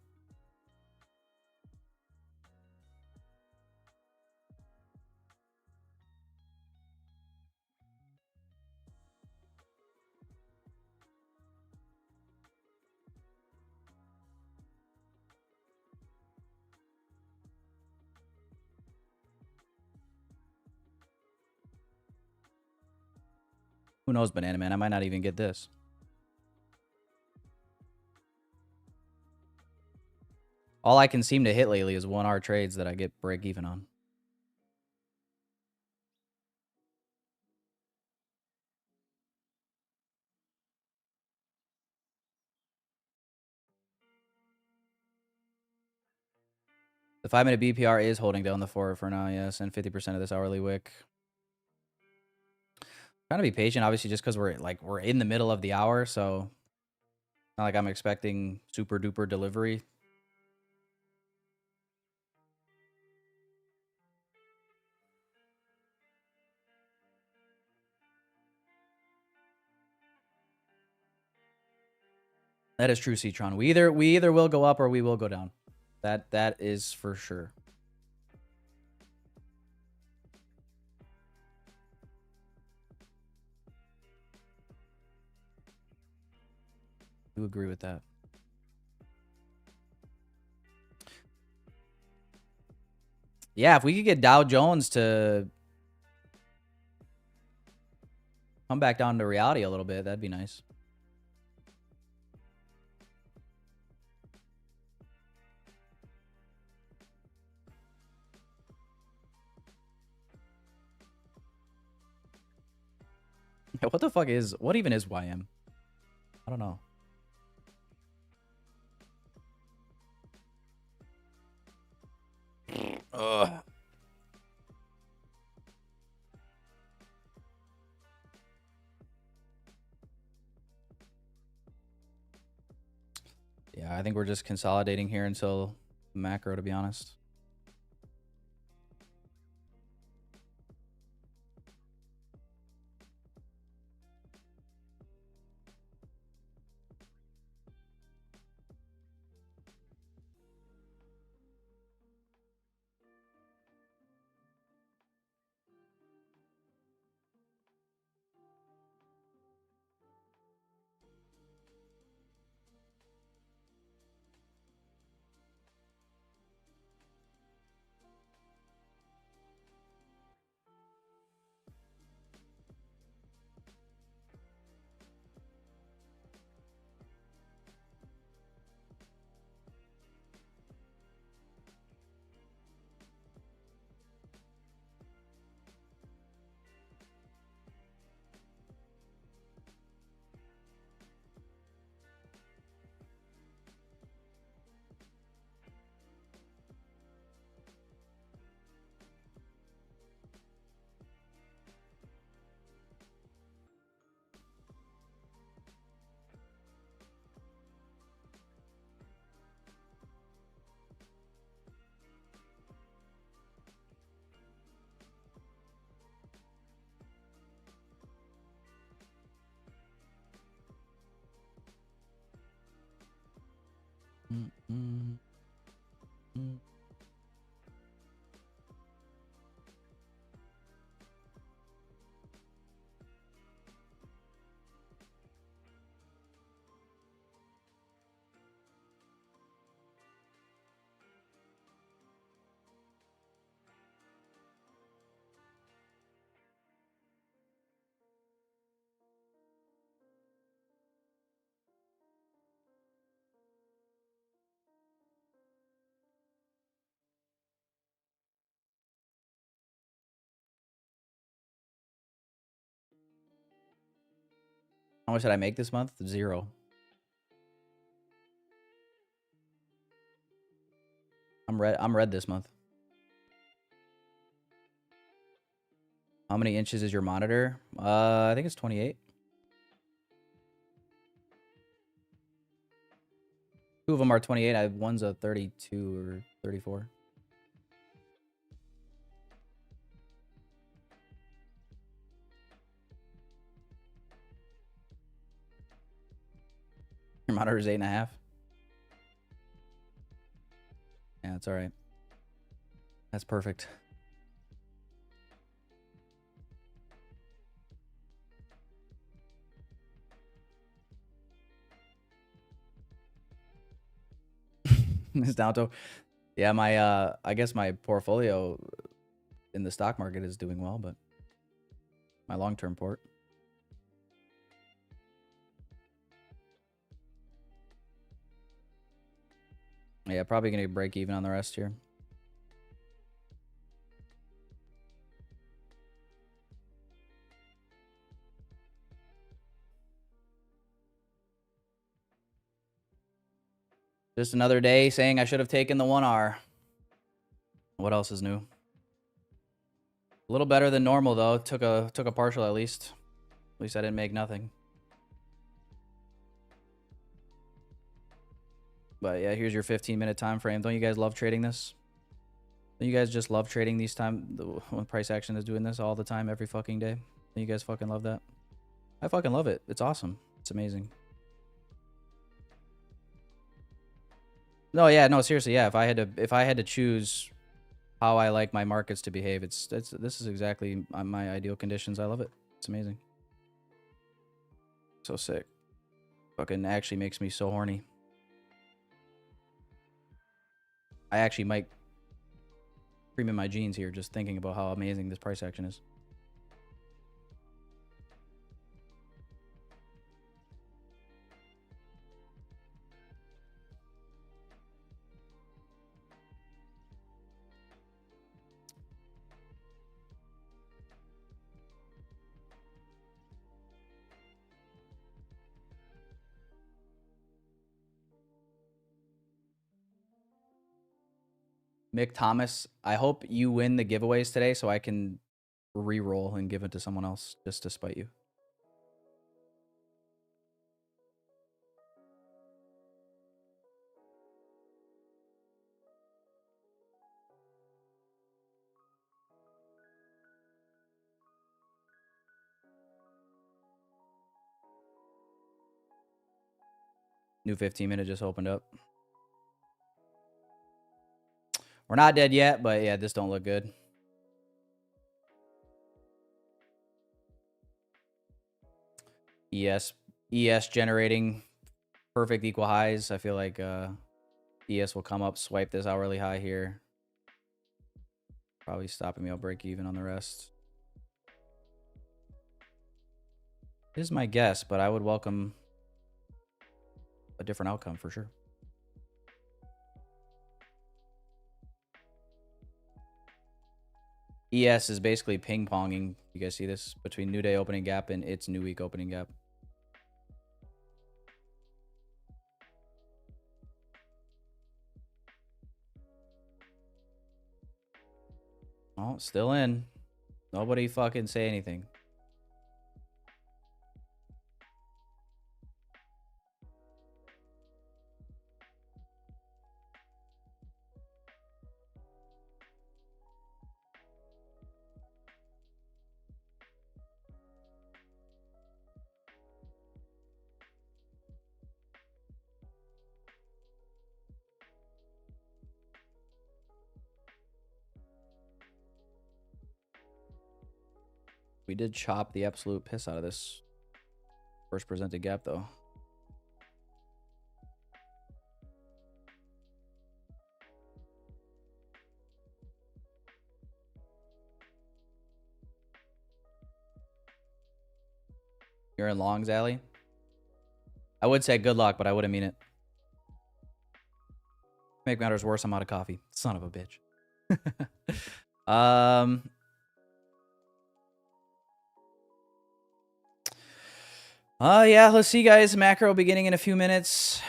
Who knows, Banana Man? I might not even get this. All I can seem to hit lately is 1R trades that I get break even on. The 5-minute BPR is holding down the forward for now, yes, and 50% of this hourly wick. Trying to be patient, obviously, just because we're in the middle of the hour, so not like I'm expecting super duper delivery. That is true, Citron. We either will go up or we will go down. That is for sure. I do agree with that. Yeah, if we could get Dow Jones to come back down to reality a little bit, that'd be nice. What the fuck is... what even is YM? I don't know. Ugh. Yeah, I think we're just consolidating here until macro, to be honest. How much did I make this month? 0. I'm red this month. How many inches is your monitor? I think it's 28. Two of them are 28. One's a 32 or 34. Your monitor is 8.5. Yeah, that's all right. That's perfect. It's down to, yeah, my I guess my portfolio in the stock market is doing well, but my long-term port. Yeah, probably gonna break even on the rest here. Just another day saying I should have taken the 1R. What else is new? A little better than normal though. Took a partial at least. At least I didn't make nothing. But yeah, here's your 15-minute time frame. Don't you guys love trading this? Don't you guys just love trading these when price action is doing this all the time, every fucking day? Don't you guys fucking love that? I fucking love it. It's awesome. It's amazing. No, yeah, no, seriously, yeah. If I had to choose how I like my markets to behave, this is exactly my ideal conditions. I love it. It's amazing. So sick. Fucking actually makes me so horny. I actually might cream in my jeans here just thinking about how amazing this price action is. Mick Thomas, I hope you win the giveaways today so I can re-roll and give it to someone else just to spite you. New 15-minute just opened up. We're not dead yet, but yeah, this don't look good. ES generating perfect equal highs. I feel like ES will come up, swipe this hourly high here. Probably stopping me. I'll break even on the rest. This is my guess, but I would welcome a different outcome for sure. ES is basically ping-ponging. You guys see this? Between new day opening gap and its new week opening gap. Oh, still in. Nobody fucking say anything. We did chop the absolute piss out of this first presented gap, though. You're in longs, Allie? I would say good luck, but I wouldn't mean it. Make matters worse, I'm out of coffee. Son of a bitch. Yeah, let's see, guys. Macro beginning in a few minutes.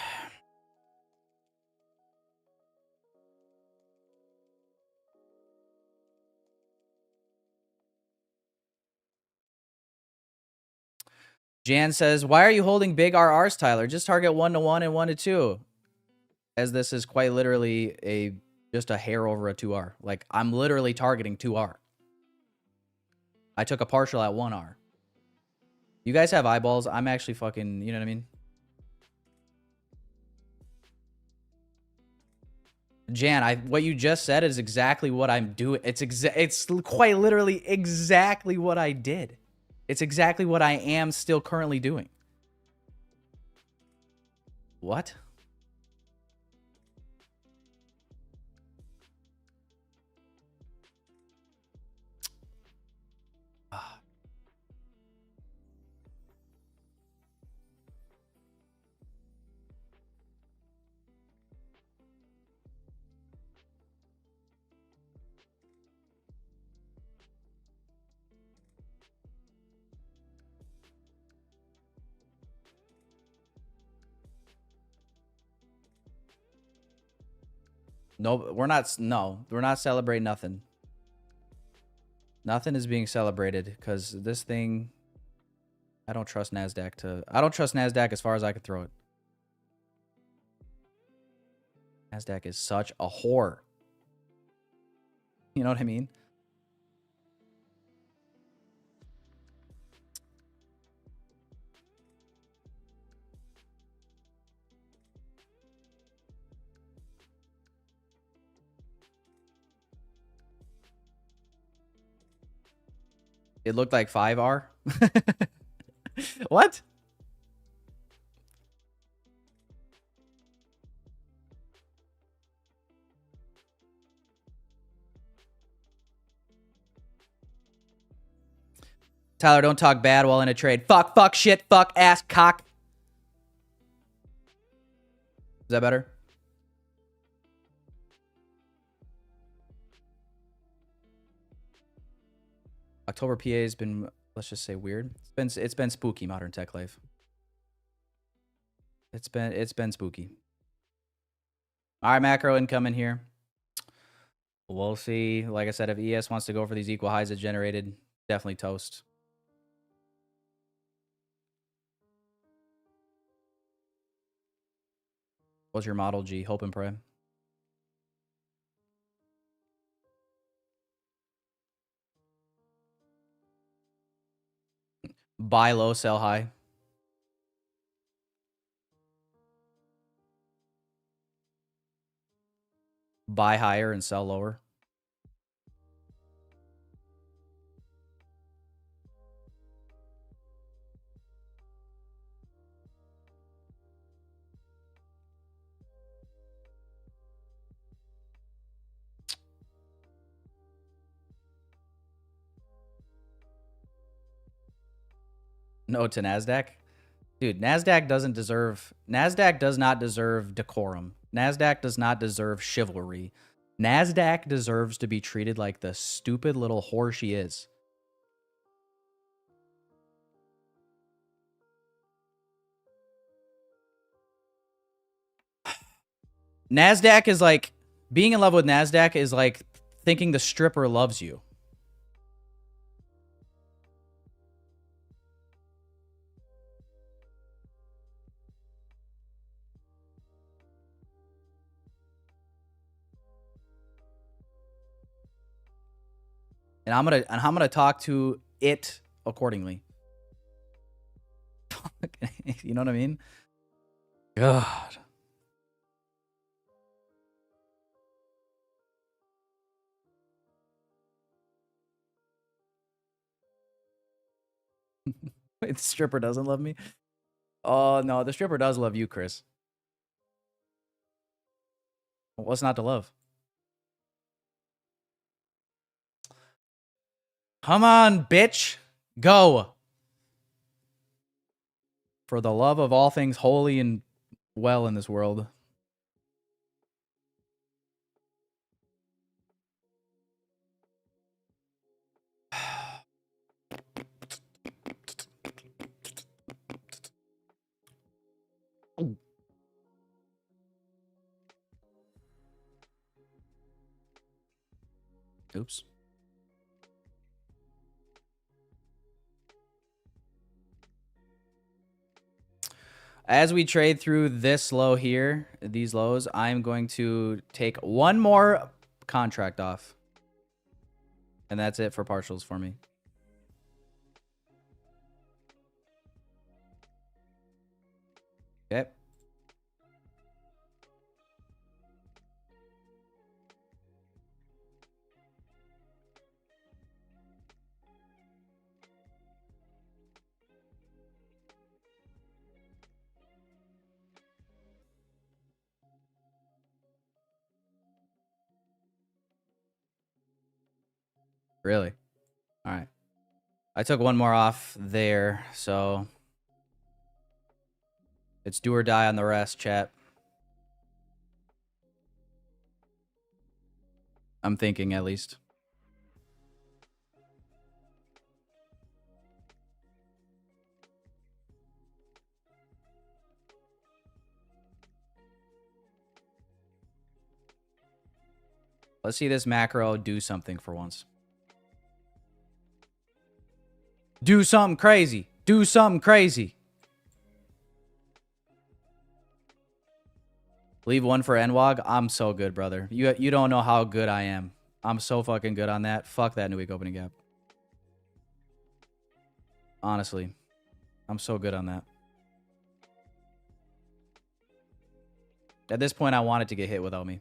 Jan says, why are you holding big RRs, Tyler? Just target 1 to 1 and 1 to 2. as this is quite literally just a hair over a 2R. Like, I'm literally targeting 2R. I took a partial at 1R. You guys have eyeballs. I'm actually fucking, you know what I mean? Jan, what you just said is exactly what I'm doing. It's quite literally exactly what I did. It's exactly what I am still currently doing. What? No, we're not. No, we're not celebrating nothing. Nothing is being celebrated because this thing. I don't trust NASDAQ to. I don't trust NASDAQ as far as I could throw it. NASDAQ is such a whore. You know what I mean? It looked like 5R. What? Tyler, don't talk bad while in a trade. Fuck, fuck, shit, fuck, ass, cock. Is that better? October PA has been, let's just say, weird. It's been spooky, Modern Tech Life. It's been spooky. All right, macro income in here. We'll see. Like I said, if ES wants to go for these equal highs it generated, definitely toast. What's your model G? Hope and pray. Buy low, sell high. Buy higher and sell lower. No to NASDAQ. Dude, NASDAQ does not deserve decorum. NASDAQ does not deserve chivalry. NASDAQ deserves to be treated like the stupid little whore she is. NASDAQ is like, being in love with NASDAQ is like thinking the stripper loves you. And I'm gonna talk to it accordingly. You know what I mean? God. Wait, the stripper doesn't love me? Oh no, the stripper does love you, Chris. What's not to love? Come on, bitch. Go. For the love of all things holy and well in this world. Oops. as we trade through this low here, these lows, I'm going to take one more contract off. And that's it for partials for me. Okay. Really? All right. I took one more off there, so it's do or die on the rest, chat. I'm thinking at least. Let's see this macro do something for once. Do something crazy. Do something crazy. Leave one for NWOG. I'm so good, brother. You don't know how good I am. I'm so fucking good on that. Fuck that new week opening gap. Honestly. I'm so good on that. At this point, I want it to get hit without me.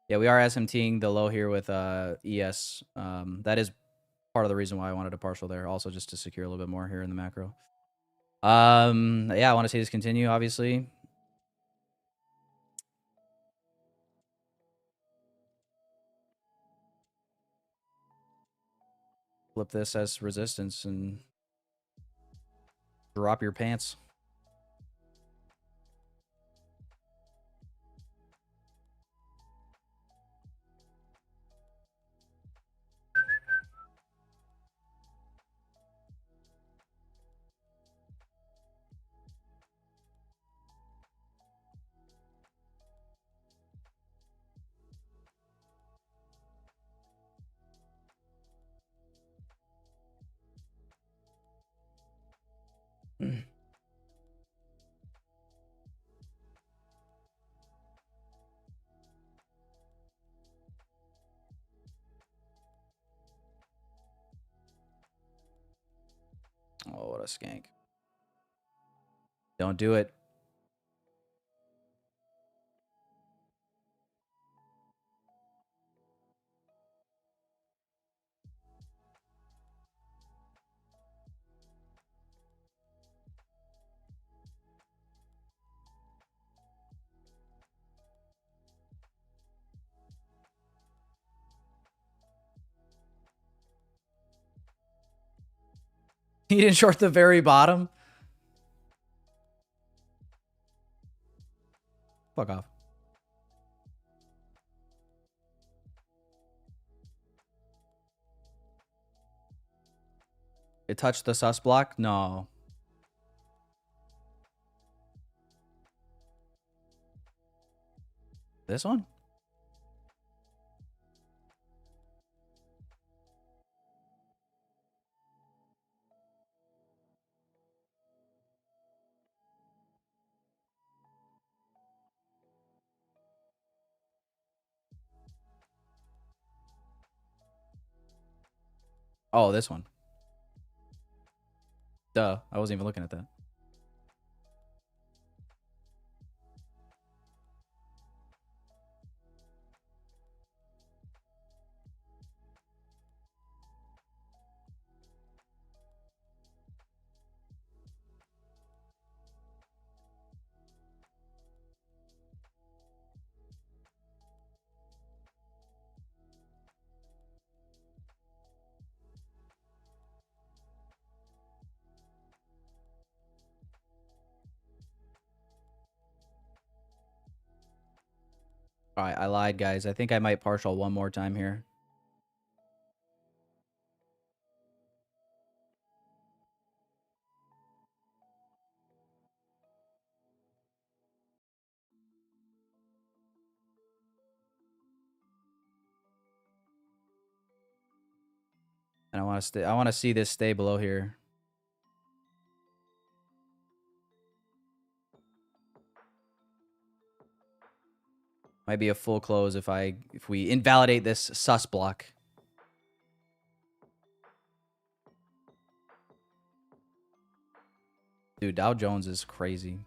Yeah, we are SMTing the low here with ES. That is part of the reason why I wanted a partial there. Also, just to secure a little bit more here in the macro. Yeah, I want to see this continue, obviously. Flip this as resistance and drop your pants. Oh, what a skank. Don't do it. He didn't short the very bottom. Fuck off. It touched the sus block? No. This one? Oh, this one. Duh. I wasn't even looking at that. All right, I lied, guys. I think I might partial one more time here. And I want to see this stay below here. Might be a full close if we invalidate this sus block. Dude, Dow Jones is crazy.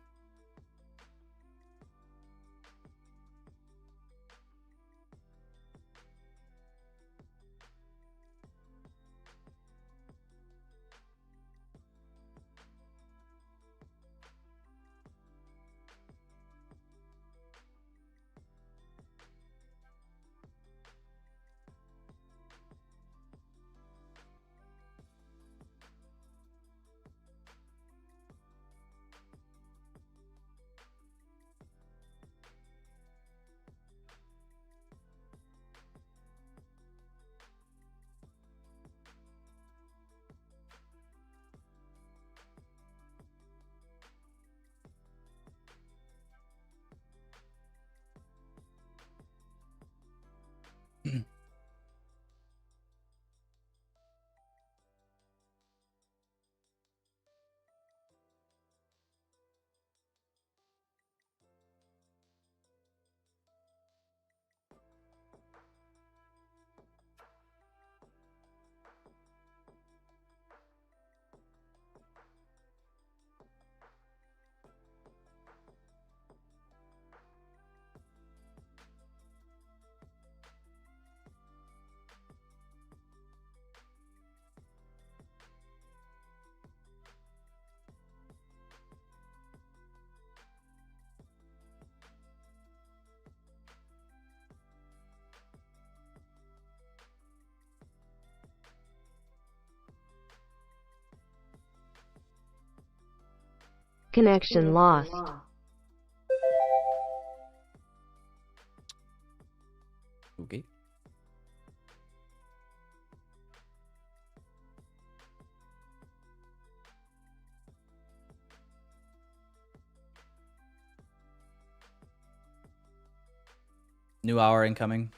Connection lost. Okay. New hour incoming.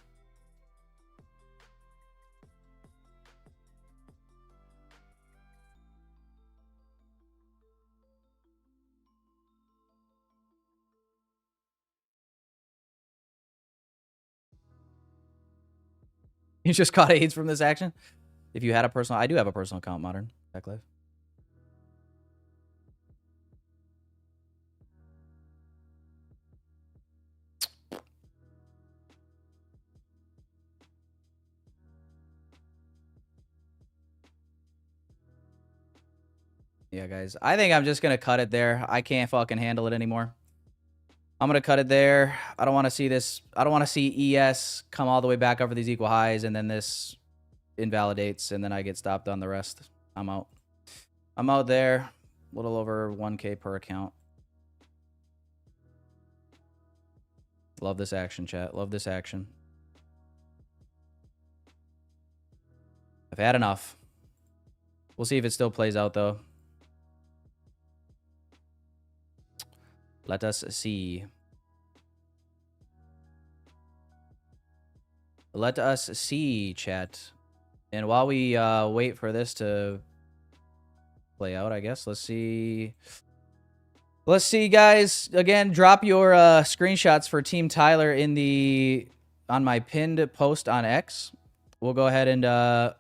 You just caught AIDS from this action? If you had a personal... I do have a personal account, Modern. Back live. Yeah, guys. I think I'm just going to cut it there. I can't fucking handle it anymore. I'm going to cut it there. I don't want to see this. I don't want to see ES come all the way back over these equal highs, and then this invalidates, and then I get stopped on the rest. I'm out. I'm out there. A little over 1K per account. Love this action, chat. Love this action. I've had enough. We'll see if it still plays out, though. Let us see. Let us see, chat. And while we wait for this to play out, I guess, let's see. Let's see, guys. Again, drop your screenshots for Team Tyler in the on my pinned post on X. We'll go ahead and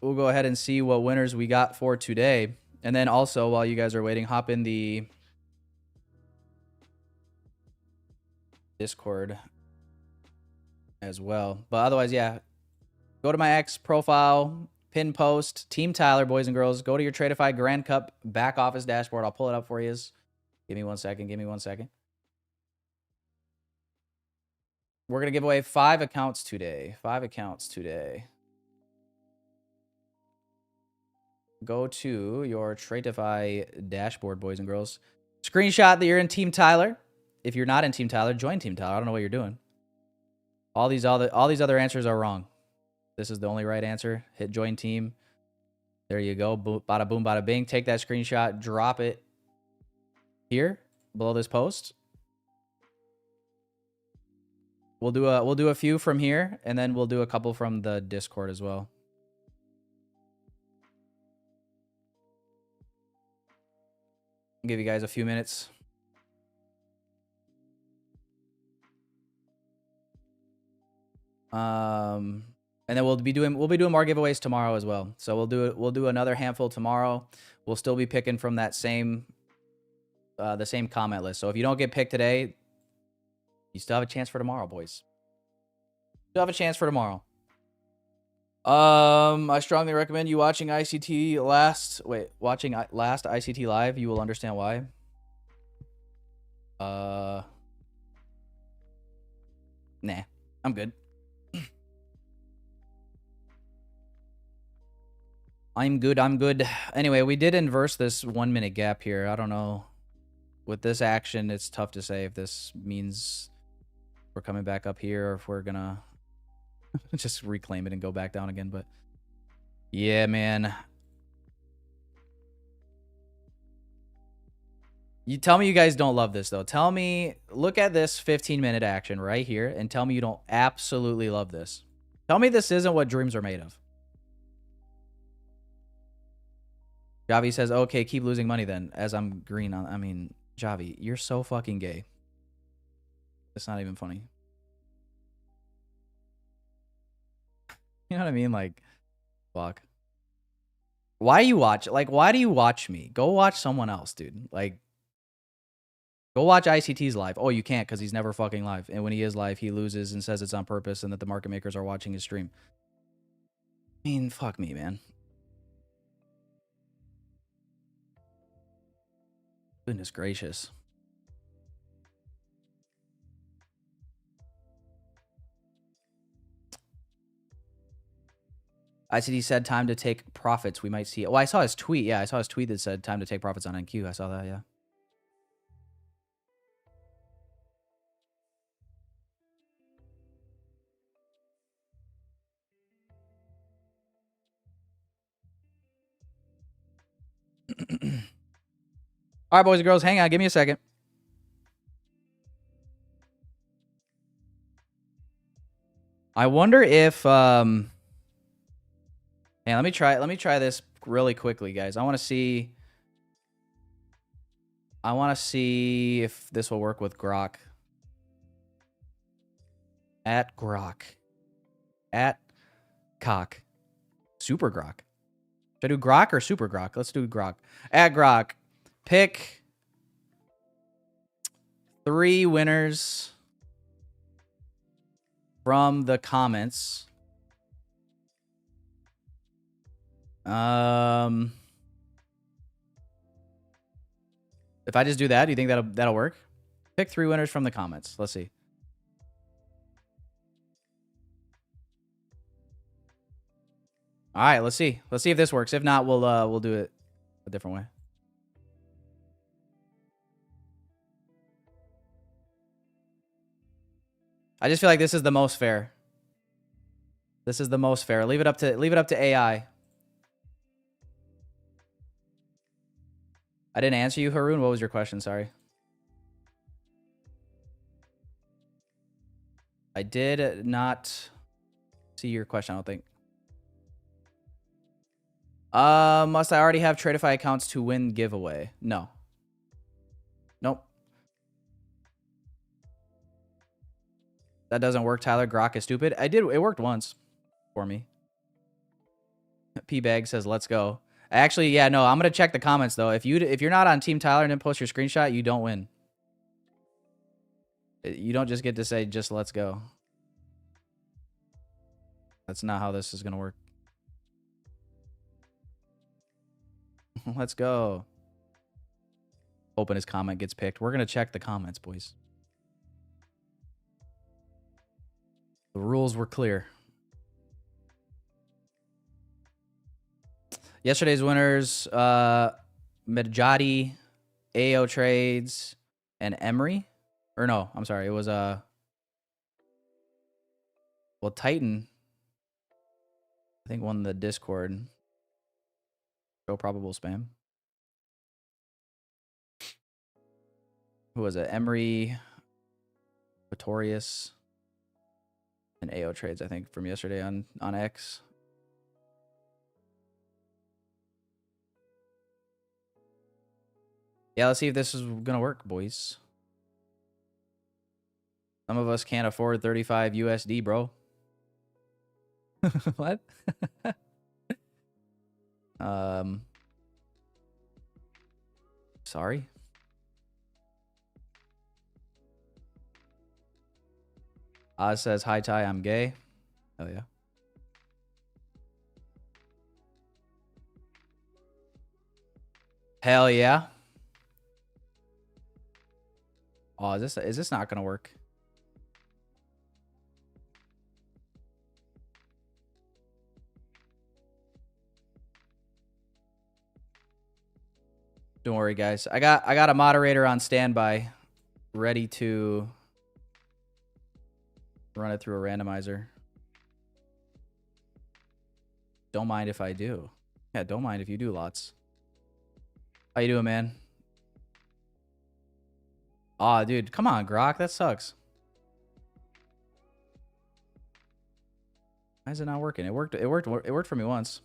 we'll go ahead and see what winners we got for today. And then also, while you guys are waiting, hop in the Discord as well. But otherwise, yeah, go to my X profile, pin post, Team Tyler, boys and girls. Go to your Tradeify Grand Cup back office dashboard. I'll pull it up for you. Give me 1 second. Give me 1 second. We're going to give away 5 accounts today. 5 accounts today. Go to your Tradeify dashboard, boys and girls. Screenshot that you're in Team Tyler. If you're not in Team Tyler, join Team Tyler. I don't know what you're doing. All these other answers are wrong. This is the only right answer. Hit join team. There you go. Bada boom, bada bing. Take that screenshot. Drop it here below this post. We'll do a few from here, and then we'll do a couple from the Discord as well. I'll give you guys a few minutes. And then we'll be doing more giveaways tomorrow as well. So we'll do another handful tomorrow. We'll still be picking from that same the same comment list. So if you don't get picked today, you still have a chance for tomorrow, boys. Still have a chance for tomorrow. I strongly recommend you watching ICT last ICT live. You will understand why. Nah, I'm good. I'm good. Anyway, we did inverse this 1 minute gap here. I don't know. With this action, it's tough to say if this means we're coming back up here or if we're gonna just reclaim it and go back down again. But yeah, man. You tell me you guys don't love this though. Tell me, look at this 15-minute action right here and tell me you don't absolutely love this. Tell me this isn't what dreams are made of. Javi says, okay, keep losing money then, as I'm green on. I mean, Javi, you're so fucking gay. It's not even funny. You know what I mean? Like, fuck. Why do you watch? Like, why do you watch me? Go watch someone else, dude. Like, go watch ICT's live. Oh, you can't because he's never fucking live. And when he is live, he loses and says it's on purpose and that the market makers are watching his stream. I mean, fuck me, man. Goodness gracious. ICT said time to take profits. We might see it. Well, I saw his tweet. Yeah, I saw his tweet that said time to take profits on NQ. I saw that, yeah. All right, boys and girls, hang on. Give me a second. I wonder if hey, let me try this really quickly, guys. I want to see if this will work with Grok. At Grok. At Cock. Super Grok. Should I do Grok or Super Grok? Let's do Grok. At Grok. Pick 3 winners from the comments. If I just do that, do you think that'll work? Pick 3 winners from the comments. Let's see. All right, let's see. Let's see if this works. If not, we'll do it a different way. I just feel like this is the most fair. This is the most fair. Leave it up to AI. I didn't answer you, Haroon. What was your question? Sorry. I did not see your question, I don't think. Must I already have Tradeify accounts to win giveaway? No. Nope. That doesn't work, Tyler. Grok is stupid. It worked once for me. P-Bag says, let's go. Actually, yeah, no, I'm going to check the comments, though. If you're not on Team Tyler and didn't post your screenshot, you don't win. You don't just get to say, just let's go. That's not how this is going to work. Let's go. Hoping his comment gets picked. We're going to check the comments, boys. The rules were clear. Yesterday's winners, Medjadi, AO Trades, and Emery. Or no, I'm sorry. It was, well, Titan, I think, won the Discord. Show probable spam. Who was it? Emery, Pretorius. And AO trades, I think, from yesterday on X. Yeah, let's see if this is gonna work, boys. Some of us can't afford 35 USD, bro. What? Sorry. Oz says, hi, Ty, I'm gay. Oh, yeah. Hell yeah. Oh, is this not gonna work? Don't worry, guys. I got a moderator on standby, ready to run it through a randomizer. Don't mind if I do. Yeah, don't mind if you do, lots. How you doing, man? Aw, dude, come on, Grok. That sucks. Why is it not working? It worked for me once.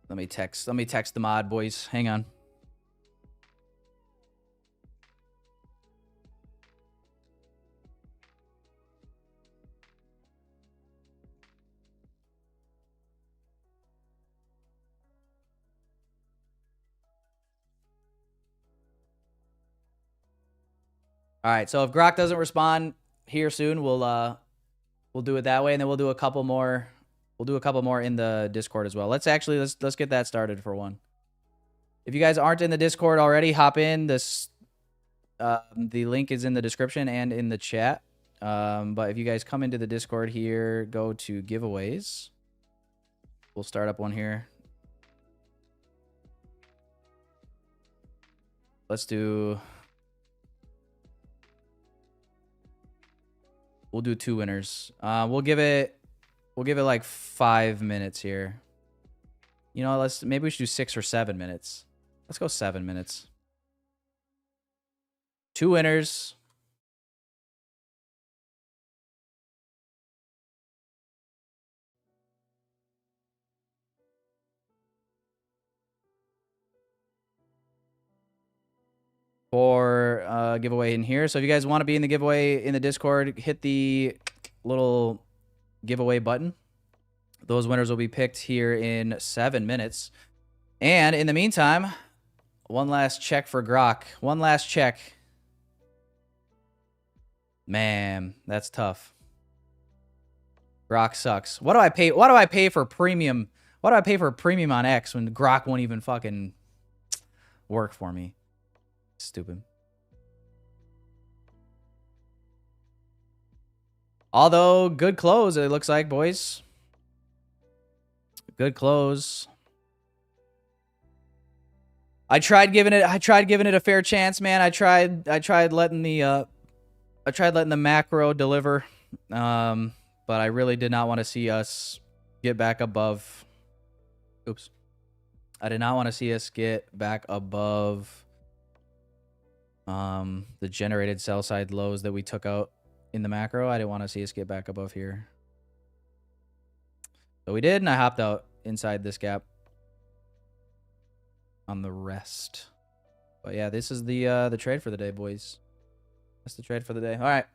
Let me text the mod, boys. Hang on. All right, so if Grok doesn't respond here soon, we'll do it that way, and then we'll do a couple more. We'll do a couple more in the Discord as well. Let's get that started for one. If you guys aren't in the Discord already, hop in. The link is in the description and in the chat. But if you guys come into the Discord here, go to giveaways. We'll start up one here. Let's do. We'll do 2 winners. We'll give it like 5 minutes here. You know, maybe we should do 6 or 7 minutes. Let's go 7 minutes. 2 winners. For giveaway in here. So if you guys want to be in the giveaway in the Discord, hit the little giveaway button. Those winners will be picked here in 7 minutes. And in the meantime, one last check for Grok. One last check. Man, that's tough. Grok sucks. What do I pay? What do I pay for premium? What do I pay for premium on X when Grok won't even fucking work for me? Stupid. Although, good close, it looks like, boys. Good close. I tried giving it a fair chance, man. I tried letting the macro deliver. But I really did not want to see us get back above. Oops. I did not want to see us get back above the generated sell side lows that we took out in the macro. I didn't want to see us get back above here. But we did, and I hopped out inside this gap on the rest. But yeah, this is the trade for the day, boys. That's the trade for the day. All right.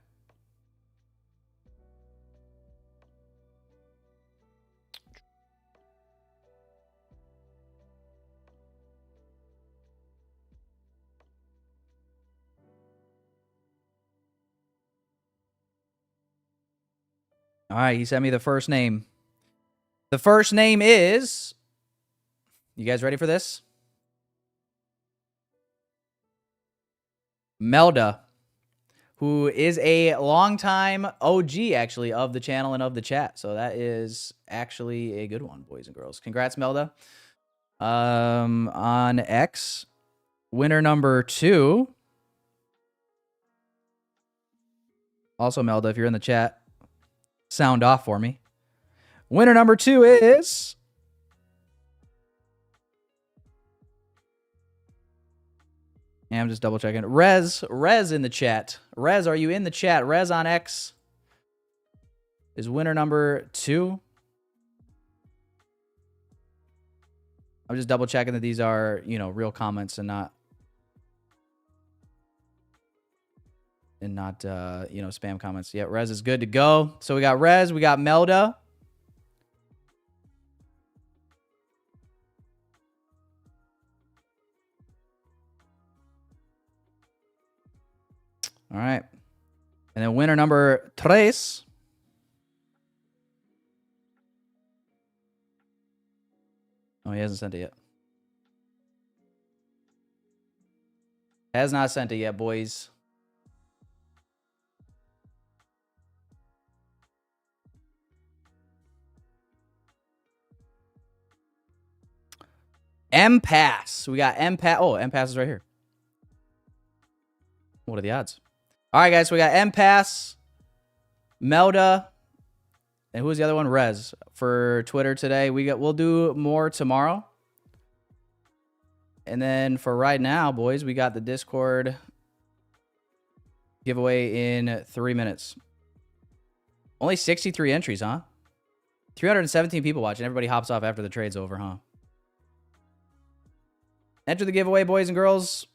All right, he sent me the first name. The first name is... You guys ready for this? Melda, who is a longtime OG, actually, of the channel and of the chat. So that is actually a good one, boys and girls. Congrats, Melda. On X, winner number 2. Also, Melda, if you're in the chat, sound off for me. Winner number 2 is... Yeah, I'm just double checking. Rez in the chat. Rez, are you in the chat? Rez on X is winner number 2. I'm just double checking that these are, you know, real comments and not you know, spam comments. Yeah, Rez is good to go. So we got Rez, we got Melda. All right. And then winner number 3. Oh, he hasn't sent it yet. Has not sent it yet, boys. M-Pass. We got M-Pass. Oh, M-Pass is right here. What are the odds? All right, guys. So we got M-Pass, Melda, and who's the other one? Rez for Twitter today. We'll do more tomorrow. And then for right now, boys, we got the Discord giveaway in 3 minutes. Only 63 entries, huh? 317 people watching. Everybody hops off after the trade's over, huh? Enter the giveaway, boys and girls.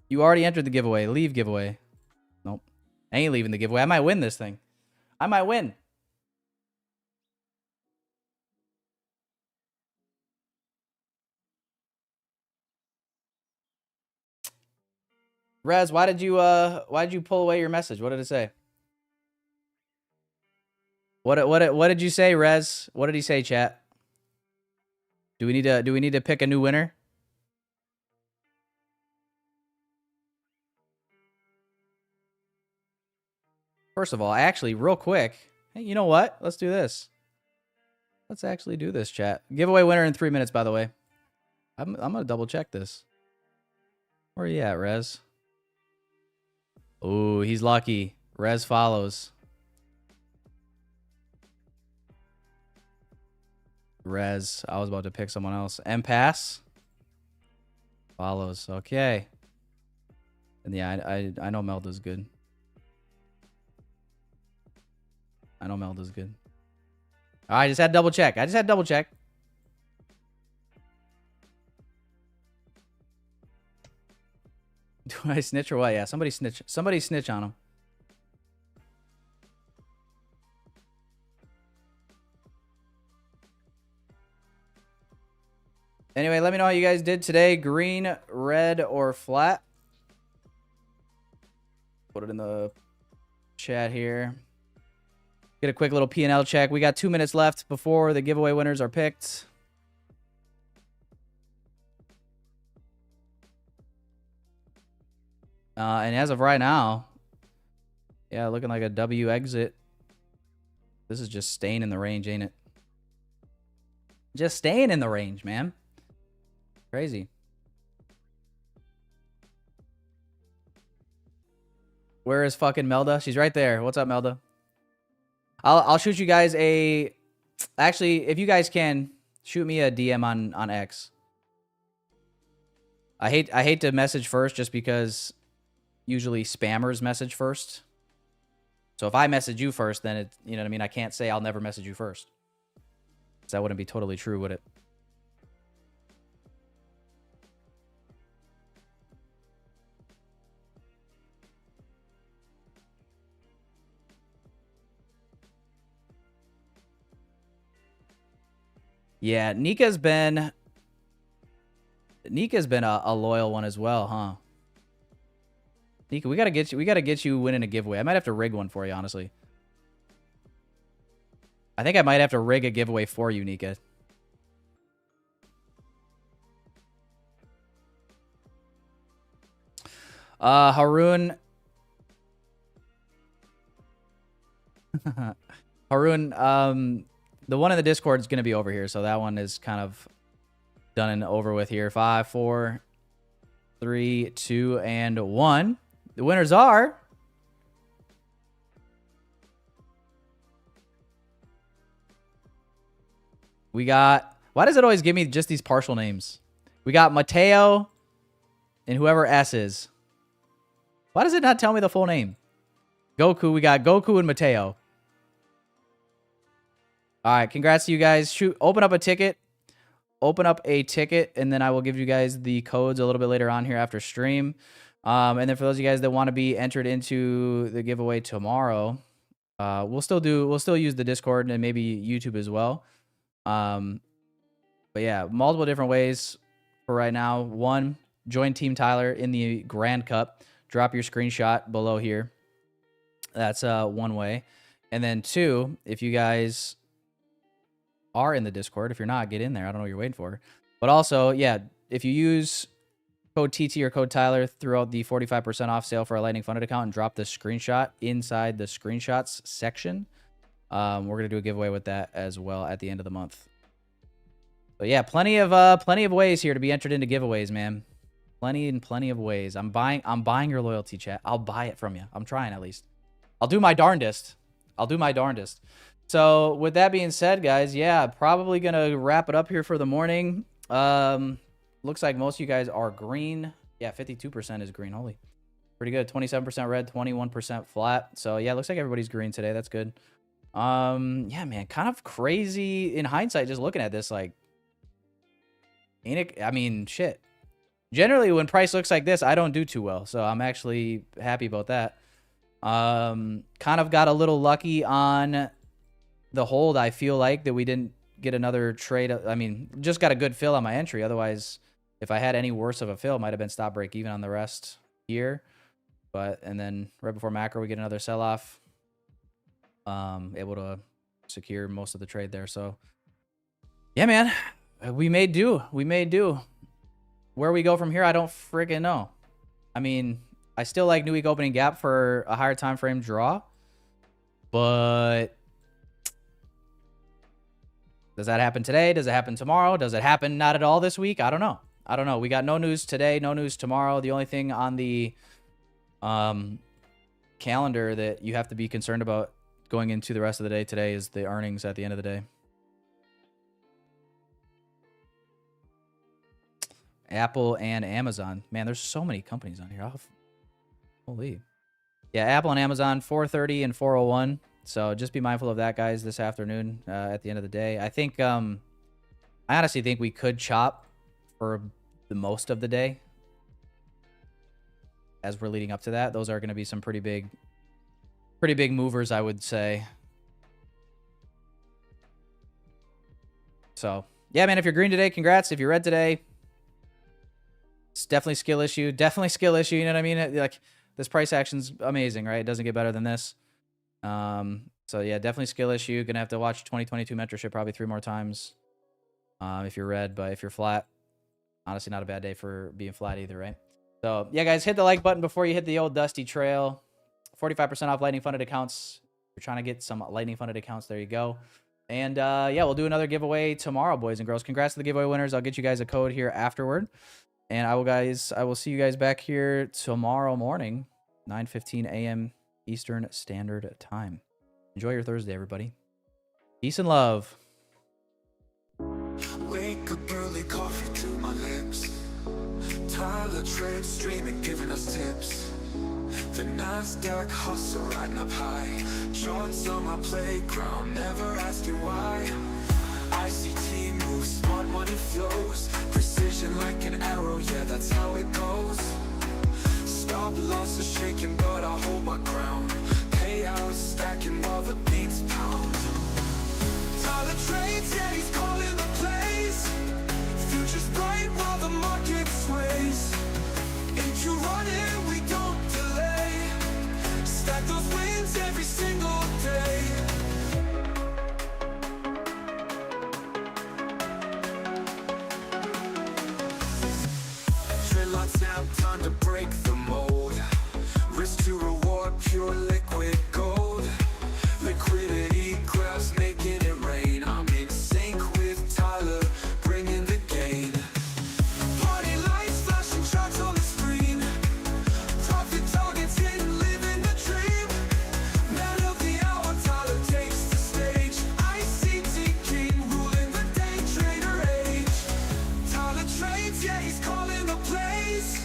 You already entered the giveaway. Leave giveaway. Nope. I ain't leaving the giveaway. I might win this thing. I might win. Rez, why did you pull away your message? What did it say? What did you say, Rez? What did he say, chat? Do we need to pick a new winner? First of all, actually, real quick, hey, you know what? Let's do this. Let's actually do this, chat. Giveaway winner in 3 minutes, by the way. I'm gonna double check this. Where are you at, Rez? Oh, he's lucky. Rez follows. Rez, I was about to pick someone else. M-Pass follows. Okay. And yeah, I know Melda's good. I know Melda's good. All right, I just had to double check. Do I snitch or what? Yeah, somebody snitch on him. Anyway, let me know how you guys did today. Green, red, or flat. Put it in the chat here. Get a quick little P&L check. We got 2 minutes left before the giveaway winners are picked. And as of right now, yeah, looking like a W exit. This is just staying in the range, ain't it? Just staying in the range, man. Crazy. Where is fucking Melda? She's right there. What's up, Melda? I'll shoot you guys a... Actually, if you guys can, shoot me a DM on X. I hate to message first just because usually spammers message first. So if I message you first, then it, you know what I mean? I can't say I'll never message you first. Because that wouldn't be totally true, would it? Yeah, Nika's been a loyal one as well, huh? Nika, we gotta get you winning a giveaway. I might have to rig one for you, honestly. I think I might have to rig a giveaway for you, Nika. Haroon. Haroon, the one in the Discord is going to be over here, so that one is kind of done and over with here. 5, 4, 3, 2, and 1. The winners are... We got... Why does it always give me just these partial names? We got Mateo, and whoever S is. Why does it not tell me the full name? Goku, we got Goku and Mateo. All right, congrats to you guys. Shoot, open up a ticket. Open up a ticket, and then I will give you guys the codes a little bit later on here after stream. And then for those of you guys that want to be entered into the giveaway tomorrow, we'll still use the Discord and maybe YouTube as well. But yeah, multiple different ways for right now. One, join Team Tyler in the Grand Cup. Drop your screenshot below here. That's one way. And then two, if you guys are in the Discord, if you're not, get in there. I don't know what you're waiting for. But also, yeah, if you use code TT or code Tyler throughout the 45% off sale for a Lightning Funded account and drop the screenshot inside the screenshots section, we're going to do a giveaway with that as well at the end of the month. But yeah, plenty of ways here to be entered into giveaways, man. Plenty of ways. I'm buying your loyalty, chat. I'll buy it from you. I'm trying at least. I'll do my darndest. So with that being said, guys, yeah, probably gonna wrap it up here for the morning. Looks like most of you guys are green. Yeah, 52% is green. Holy, pretty good. 27% red, 21% flat. So yeah, looks like everybody's green today. That's good. Yeah, man, kind of crazy in hindsight just looking at this. Like, ain't it? I mean, shit. Generally, when price looks like this, I don't do too well. So I'm actually happy about that. Kind of got a little lucky on the hold. I feel like that we didn't get another trade. I mean, just got a good fill on my entry. Otherwise, if I had any worse of a fill, it might have been stop break even on the rest here. But, and then right before macro, we get another sell off. Able to secure most of the trade there. So yeah, man, we made do. Where we go from here, I don't friggin' know. I mean, I still like new week opening gap for a higher time frame draw, but does that happen today? Does it happen tomorrow? Does it happen not at all this week? I don't know. We got no news today, no news tomorrow. The only thing on the calendar that you have to be concerned about going into the rest of the day today is the earnings at the end of the day. Apple and Amazon. Man, there's so many companies on here. Holy. Yeah, Apple and Amazon, 4:30 and 4:01. So just be mindful of that, guys, this afternoon at the end of the day. I think, I honestly think we could chop for the most of the day as we're leading up to that. Those are going to be some pretty big movers, I would say. So, yeah, man, if you're green today, congrats. If you're red today, it's definitely skill issue. You know what I mean? Like, this price action's amazing, right? It doesn't get better than this. So yeah, definitely skill issue. Gonna have to watch 2022 mentorship probably 3 more times. If you're red, but if you're flat, honestly, not a bad day for being flat either, right? So yeah, guys, hit the like button before you hit the old dusty trail. 45% off Lightning Funded accounts. If you're trying to get some Lightning Funded accounts, there you go. And yeah, we'll do another giveaway tomorrow, boys and girls. Congrats to the giveaway winners. I'll get you guys a code here afterward. And I will see you guys back here tomorrow morning, 9:15 a.m. Eastern Standard Time. Enjoy your Thursday, everybody. Peace and love. Wake up early, coffee to my lips. Tyler Trade streaming, giving us tips. The NASDAQ hustle riding up high. Jones on my playground, never asking why. ICT moves, smart money flows. Precision like an arrow, yeah, that's how it goes. Stop loss is shaking, but I hold my ground. Payouts stacking while the beats pound. Tyler trades, yeah, he's calling the plays. Future's bright while the market sways. Into running, we don't delay. Stack those wins every single day. Now time to break the mold. Risk to reward, pure liquid gold. Liquidity grabs, making it rain. I'm in sync with Tyler, bringing the gain. Party lights, flashing charts on the screen. Profit targets hidden, living the dream. Man of the hour, Tyler takes the stage. ICT king, ruling the day trader age. Tyler trades, yeah, he's calling the plays.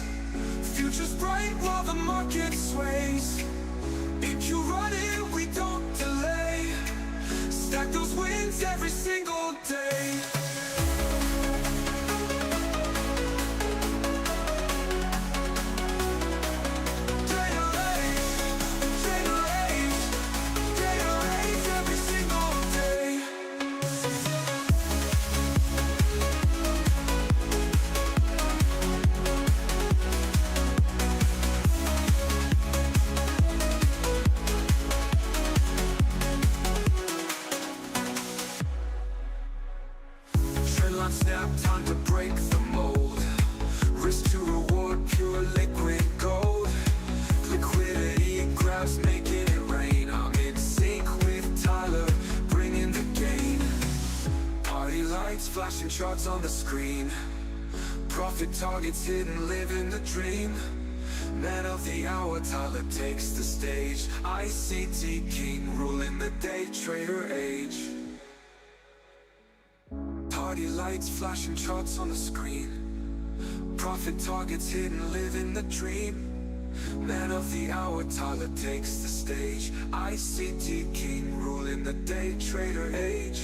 Deadline snap, time to break the mold. Risk to reward, pure liquid gold. Liquidity grabs, making it rain. I'm in sync with Tyler, bringing the gain. Party lights, flashing charts on the screen. Profit targets hidden, living the dream. Man of the hour, Tyler takes the stage. ICT king, ruling the day trader age. Party lights, flashing charts on the screen. Profit targets hidden, living the dream. Man of the hour, Tyler takes the stage. ICT king, ruling the day trader age.